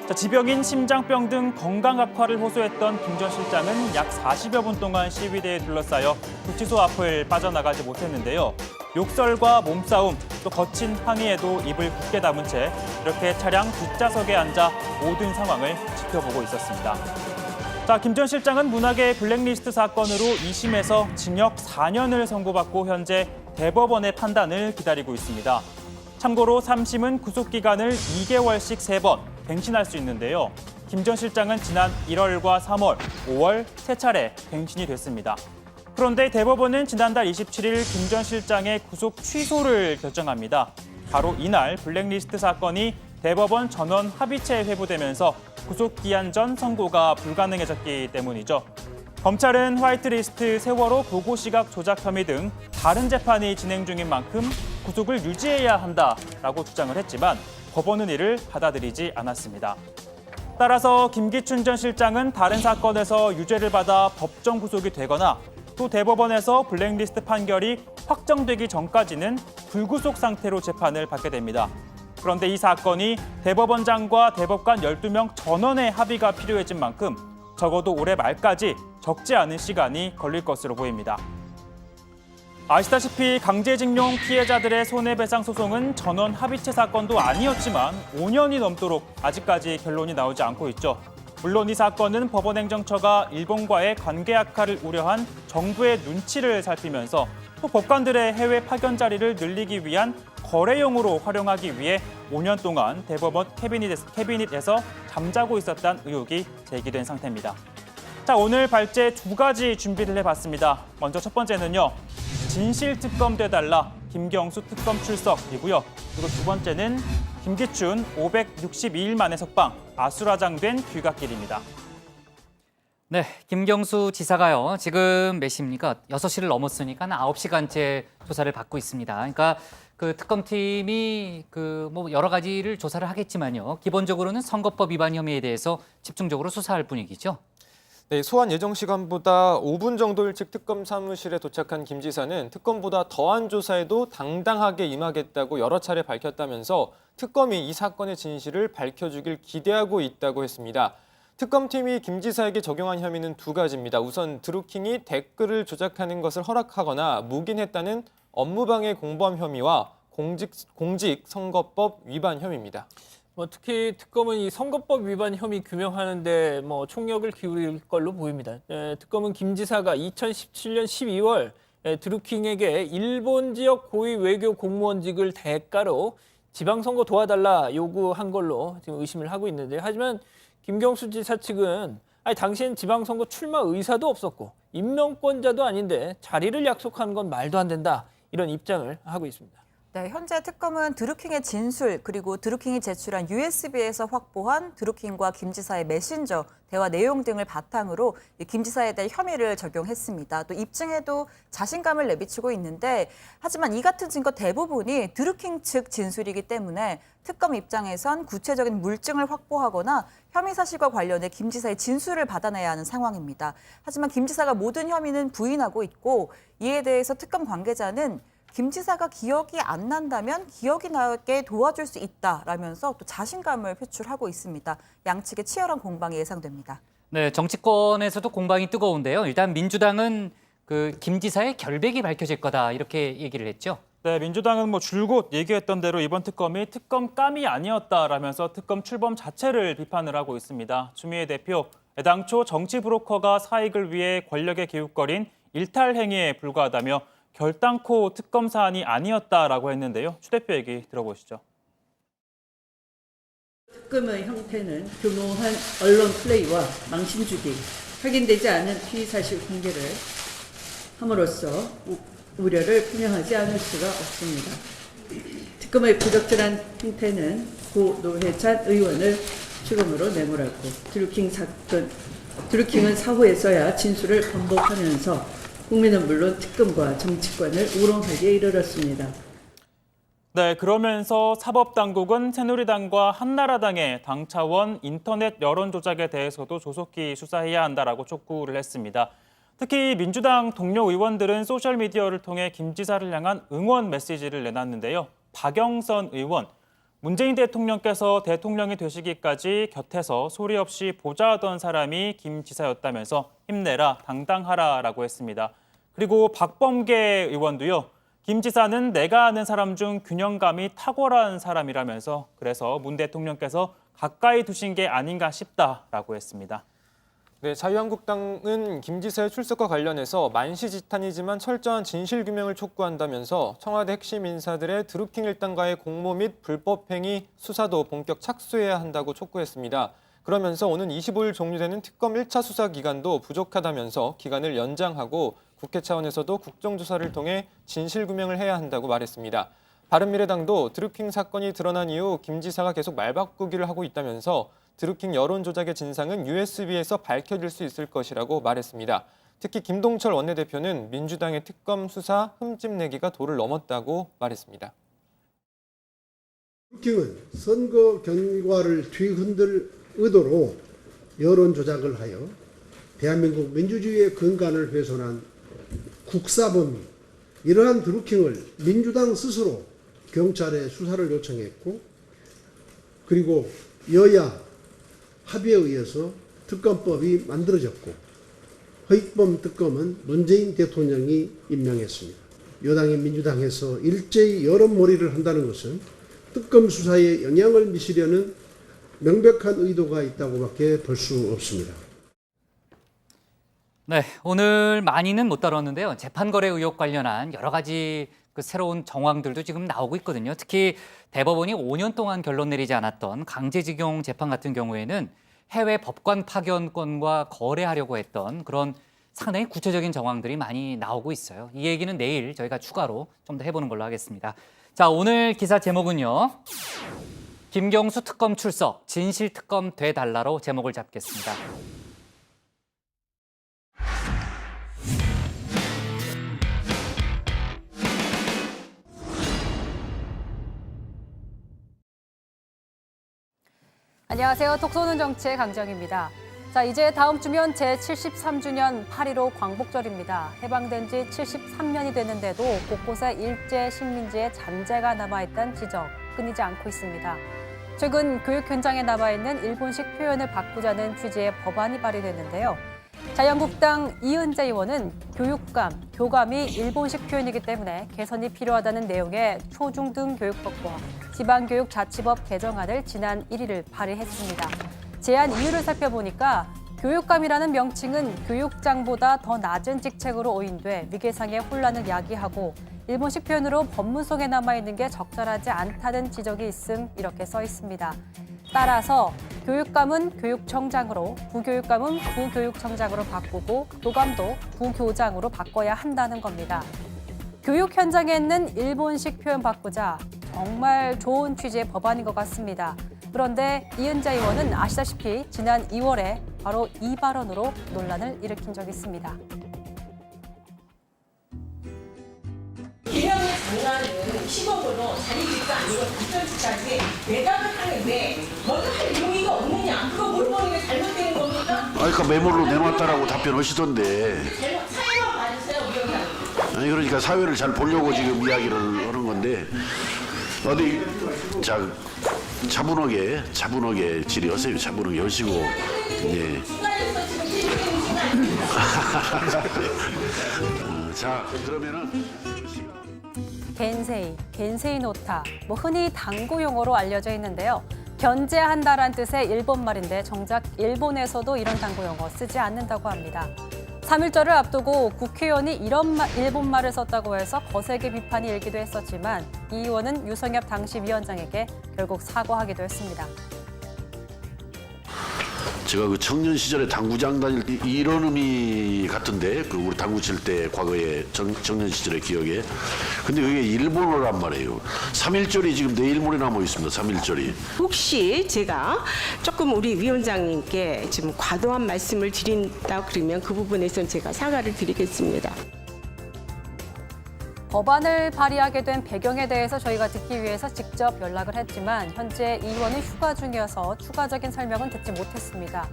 [SPEAKER 8] 자, 지병인 심장병 등 건강 악화를 호소했던 김 전 실장은 약 40여 분 동안 시위대에 둘러싸여 구치소 앞을 빠져나가지 못했는데요. 욕설과 몸싸움, 또 거친 항의에도 입을 굳게 다문 채 이렇게 차량 뒷좌석에 앉아 모든 상황을 지켜보고 있었습니다. 자, 김 전 실장은 문학의 블랙리스트 사건으로 2심에서 징역 4년을 선고받고 현재 대법원의 판단을 기다리고 있습니다. 참고로 3심은 구속기간을 2개월씩 3번 갱신할 수 있는데요. 김 전 실장은 지난 1월과 3월, 5월 3차례 갱신이 됐습니다. 그런데 대법원은 지난달 27일 김 전 실장의 구속 취소를 결정합니다. 바로 이날 블랙리스트 사건이 대법원 전원 합의체에 회부되면서 구속기한 전 선고가 불가능해졌기 때문이죠. 검찰은 화이트리스트, 세월호 보고시각 조작 혐의 등 다른 재판이 진행 중인 만큼 구속을 유지해야 한다라고 주장을 했지만 법원은 이를 받아들이지 않았습니다. 따라서 김기춘 전 실장은 다른 사건에서 유죄를 받아 법정 구속이 되거나 또 대법원에서 블랙리스트 판결이 확정되기 전까지는 불구속 상태로 재판을 받게 됩니다. 그런데 이 사건이 대법원장과 대법관 12명 전원의 합의가 필요해진 만큼 적어도 올해 말까지 적지 않은 시간이 걸릴 것으로 보입니다. 아시다시피 강제징용 피해자들의 손해배상 소송은 전원 합의체 사건도 아니었지만 5년이 넘도록 아직까지 결론이 나오지 않고 있죠. 물론 이 사건은 법원행정처가 일본과의 관계 악화를 우려한 정부의 눈치를 살피면서 또 법관들의 해외 파견 자리를 늘리기 위한 거래용으로 활용하기 위해 5년 동안 대법원 캐비닛에서 잠자고 있었다는 의혹이 제기된 상태입니다. 자, 오늘 발제 2가지 준비를 해봤습니다. 먼저 첫 번째는요. 진실특검 돼달라 김경수 특검 출석이고요. 그리고 두 번째는 김기춘 562일 만에 석방, 아수라장된 귀갓길입니다.
[SPEAKER 1] 네, 김경수 지사가요. 지금 몇 시입니까? 6시를 넘었으니까 9시간째 조사를 받고 있습니다. 그러니까 그 특검팀이 여러 가지를 조사를 하겠지만요. 기본적으로는 선거법 위반 혐의에 대해서 집중적으로 수사할 분위기죠.
[SPEAKER 3] 네, 소환 예정 시간보다 5분 정도 일찍 특검 사무실에 도착한 김 지사는 특검보다 더한 조사에도 당당하게 임하겠다고 여러 차례 밝혔다면서 특검이 이 사건의 진실을 밝혀주길 기대하고 있다고 했습니다. 특검팀이 김 지사에게 적용한 혐의는 2가지입니다. 우선 드루킹이 댓글을 조작하는 것을 허락하거나 묵인했다는 업무방해 공범 혐의와 공직선거법 위반 혐의입니다.
[SPEAKER 9] 특히 특검은 이 선거법 위반 혐의 규명하는데 총력을 기울일 걸로 보입니다. 특검은 김 지사가 2017년 12월 드루킹에게 일본 지역 고위 외교 공무원직을 대가로 지방선거 도와달라 요구한 걸로 지금 의심을 하고 있는데요. 하지만 김경수 지사 측은 아니 당시엔 지방선거 출마 의사도 없었고 임명권자도 아닌데 자리를 약속하는 건 말도 안 된다. 이런 입장을 하고 있습니다.
[SPEAKER 2] 네, 현재 특검은 드루킹의 진술 그리고 드루킹이 제출한 USB에서 확보한 드루킹과 김 지사의 메신저 대화 내용 등을 바탕으로 김 지사에 대한 혐의를 적용했습니다. 또 입증에도 자신감을 내비치고 있는데 하지만 이 같은 증거 대부분이 드루킹 측 진술이기 때문에 특검 입장에선 구체적인 물증을 확보하거나 혐의 사실과 관련해 김 지사의 진술을 받아내야 하는 상황입니다. 하지만 김 지사가 모든 혐의는 부인하고 있고 이에 대해서 특검 관계자는 김 지사가 기억이 안 난다면 기억이 나게 도와줄 수 있다라면서 또 자신감을 표출하고 있습니다. 양측의 치열한 공방이 예상됩니다.
[SPEAKER 1] 네, 정치권에서도 공방이 뜨거운데요. 일단 민주당은 김 지사의 결백이 밝혀질 거다 이렇게 얘기를 했죠.
[SPEAKER 8] 네, 민주당은 줄곧 얘기했던 대로 이번 특검이 특검감이 아니었다라면서 특검 출범 자체를 비판을 하고 있습니다. 추미애 대표, 애당초 정치 브로커가 사익을 위해 권력의 기웃거린 일탈 행위에 불과하다며 결단코 특검 사안이 아니었다라고 했는데요. 추 대표 얘기 들어보시죠.
[SPEAKER 6] 특검의 형태는 교묘한 언론 플레이와 망신주기, 확인되지 않은 피의 사실 공개를 함으로써 우려를 분명하지 않을 수가 없습니다. 특검의 부적절한 형태는 고 노회찬 의원을 추검으로 내몰았고 드루킹은 사후에서야 진술을 번복하면서 국민은 물론 특검과 정치권을 우롱하기에 이르렀습니다.
[SPEAKER 8] 네, 그러면서 사법당국은 새누리당과 한나라당의 당 차원 인터넷 여론 조작에 대해서도 조속히 수사해야 한다라고 촉구를 했습니다. 특히 민주당 동료 의원들은 소셜미디어를 통해 김 지사를 향한 응원 메시지를 내놨는데요. 박영선 의원, 문재인 대통령께서 대통령이 되시기까지 곁에서 소리 없이 보좌하던 사람이 김 지사였다면서 힘내라, 당당하라라고 했습니다. 그리고 박범계 의원도요. 김 지사는 내가 아는 사람 중 균형감이 탁월한 사람이라면서 그래서 문 대통령께서 가까이 두신 게 아닌가 싶다라고 했습니다.
[SPEAKER 3] 네, 자유한국당은 김 지사의 출석과 관련해서 만시지탄이지만 철저한 진실규명을 촉구한다면서 청와대 핵심 인사들의 드루킹 일당과의 공모 및 불법행위 수사도 본격 착수해야 한다고 촉구했습니다. 그러면서 오는 25일 종료되는 특검 1차 수사 기간도 부족하다면서 기간을 연장하고 국회 차원에서도 국정조사를 통해 진실규명을 해야 한다고 말했습니다. 바른미래당도 드루킹 사건이 드러난 이후 김 지사가 계속 말바꾸기를 하고 있다면서 드루킹 여론 조작의 진상은 USB에서 밝혀질 수 있을 것이라고 말했습니다. 특히 김동철 원내대표는 민주당의 특검 수사 흠집내기가 도를 넘었다고 말했습니다.
[SPEAKER 19] 드루킹은 선거 결과를 뒤흔들 의도로 여론 조작을 하여 대한민국 민주주의의 근간을 훼손한 국사범이, 이러한 드루킹을 민주당 스스로 경찰에 수사를 요청했고 그리고 여야 합의에 의해서 특검법이 만들어졌고 허익범 특검은 문재인 대통령이 임명했습니다. 여당인 민주당에서 일제히 여론몰이를 한다는 것은 특검 수사에 영향을 미치려는 명백한 의도가 있다고밖에 볼 수 없습니다.
[SPEAKER 1] 네, 오늘 많이는 못 다뤘는데요. 재판거래 의혹 관련한 여러 가지 새로운 정황들도 지금 나오고 있거든요. 특히 대법원이 5년 동안 결론 내리지 않았던 강제징용 재판 같은 경우에는 해외 법관 파견권과 거래하려고 했던 그런 상당히 구체적인 정황들이 많이 나오고 있어요. 이 얘기는 내일 저희가 추가로 좀 더 해보는 걸로 하겠습니다. 자, 오늘 기사 제목은요. 김경수 특검 출석, 진실특검 돼달라로 제목을 잡겠습니다.
[SPEAKER 20] 안녕하세요. 톡 쏘는 정치의 강정입니다. 자, 이제 다음 주면 제73주년 8.15 광복절입니다. 해방된 지 73년이 됐는데도 곳곳에 일제 식민지의 잔재가 남아있다는 지적 끊이지 않고 있습니다. 최근 교육 현장에 남아있는 일본식 표현을 바꾸자는 취지의 법안이 발의됐는데요. 자유한국당 이은재 의원은 교감이 일본식 표현이기 때문에 개선이 필요하다는 내용의 초중등 교육법과 지방교육 자치법 개정안을 지난 1일 발의했습니다. 제안 이유를 살펴보니까 교육감이라는 명칭은 교육장보다 더 낮은 직책으로 오인돼 위계상의 혼란을 야기하고 일본식 표현으로 법문속에 남아있는 게 적절하지 않다는 지적이 있음 이렇게 써 있습니다. 따라서 교육감은 교육청장으로, 부교육감은 부교육청장으로 바꾸고 교감도 부교장으로 바꿔야 한다는 겁니다. 교육 현장에 있는 일본식 표현 바꾸자 정말 좋은 취지의 법안인 것 같습니다. 그런데 이은자 의원은 아시다시피 지난 2월에 바로 이 발언으로 논란을 일으킨 적이 있습니다.
[SPEAKER 21] 개념의 장난은 10억으로 자리 집도 아니고 답변지까지 매각을 하는데 먼저 할 용의가 없느냐? 그거 물어보는 게 잘못된 겁니까?
[SPEAKER 22] 그러니까 메모로 내놨다라고 답변하시던데.
[SPEAKER 21] 사회만 봐주세요, 위원장님.
[SPEAKER 22] 아니 그러니까 사회를 잘 보려고 지금 이야기를 하는 건데 어디 자 차분하게 질의하세요. 차분하게 하시고 예. 자 그러면은.
[SPEAKER 20] 겐세이 노타, 흔히 당구 용어로 알려져 있는데요. 견제한다란 뜻의 일본말인데 정작 일본에서도 이런 당구 용어 쓰지 않는다고 합니다. 3.1절을 앞두고 국회의원이 이런 일본말을 썼다고 해서 거세게 비판이 일기도 했었지만 이 의원은 유성엽 당시 위원장에게 결국 사과하기도 했습니다.
[SPEAKER 22] 제가 그 청년 시절에 당구장 다닐 때 이런 의미 같은데 그 우리 당구 칠 때 과거에 청년 시절의 기억에 근데 그게 일본어란 말이에요. 3.1절이 지금 내일 모레 남아 있습니다. 3.1절이.
[SPEAKER 23] 혹시 제가 조금 우리 위원장님께 지금 과도한 말씀을 드린다 그러면 그 부분에선 제가 사과를 드리겠습니다.
[SPEAKER 20] 법안을 발의하게 된 배경에 대해서 저희가 듣기 위해서 직접 연락을 했지만 현재 이 의원은 휴가 중이어서 추가적인 설명은 듣지 못했습니다.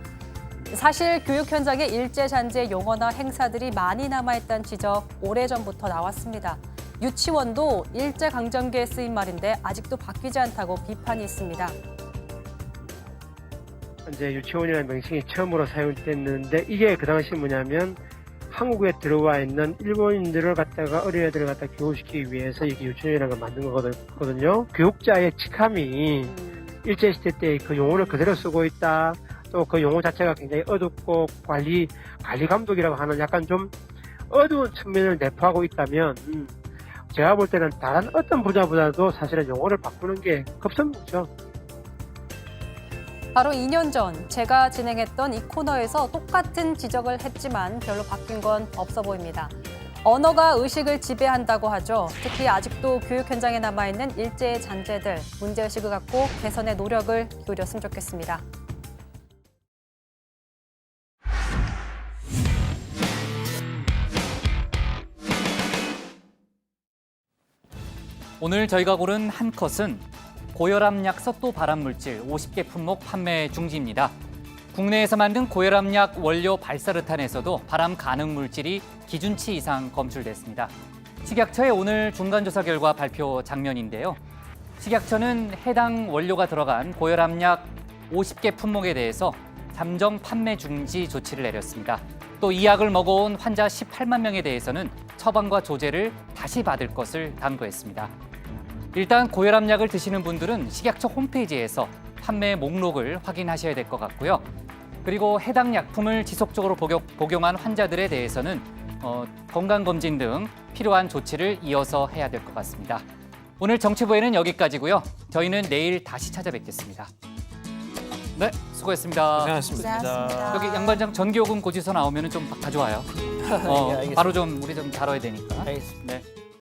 [SPEAKER 20] 사실 교육 현장에 일제잔재 용어나 행사들이 많이 남아있다는 지적 오래전부터 나왔습니다. 유치원도 일제강점기에 쓰인 말인데 아직도 바뀌지 않다고 비판이 있습니다.
[SPEAKER 24] 이제 유치원이라는 명칭이 처음으로 사용됐는데 이게 그 당시 뭐냐면 한국에 들어와 있는 일본인들을 갖다가 어린애들을 갖다 교육시키기 위해서 이게 유치원이라는 걸 만든 거거든요. 교육자의 직함이 일제시대 때 그 용어를 그대로 쓰고 있다. 또 그 용어 자체가 굉장히 어둡고 관리 감독이라고 하는 약간 좀 어두운 측면을 내포하고 있다면 제가 볼 때는 다른 어떤 분야보다도 사실은 용어를 바꾸는 게 급선무죠.
[SPEAKER 20] 바로 2년 전 제가 진행했던 이 코너에서 똑같은 지적을 했지만 별로 바뀐 건 없어 보입니다. 언어가 의식을 지배한다고 하죠. 특히 아직도 교육 현장에 남아있는 일제의 잔재들, 문제의식을 갖고 개선의 노력을 기울였으면 좋겠습니다.
[SPEAKER 1] 오늘 저희가 고른 한 컷은 고혈압약 섭도 발암물질 50개 품목 판매 중지입니다. 국내에서 만든 고혈압약 원료 발사르탄에서도 발암 가능 물질이 기준치 이상 검출됐습니다. 식약처의 오늘 중간조사 결과 발표 장면인데요. 식약처는 해당 원료가 들어간 고혈압약 50개 품목에 대해서 잠정 판매 중지 조치를 내렸습니다. 또 이 약을 먹어온 환자 18만 명에 대해서는 처방과 조제를 다시 받을 것을 당부했습니다. 일단 고혈압약을 드시는 분들은 식약처 홈페이지에서 판매 목록을 확인하셔야 될 것 같고요. 그리고 해당 약품을 지속적으로 복용한 환자들에 대해서는 건강검진 등 필요한 조치를 이어서 해야 될 것 같습니다. 오늘 정치부에는 여기까지고요. 저희는 내일 다시 찾아뵙겠습니다. 네, 수고했습니다.
[SPEAKER 9] 고생하셨습니다.
[SPEAKER 1] 여기 양반장 전기요금 고지서 나오면 좀 가져와요.
[SPEAKER 9] 예, 알겠습니다.
[SPEAKER 1] 바로 좀 우리 좀 다뤄야 되니까.
[SPEAKER 9] 알겠습니다.
[SPEAKER 1] 네.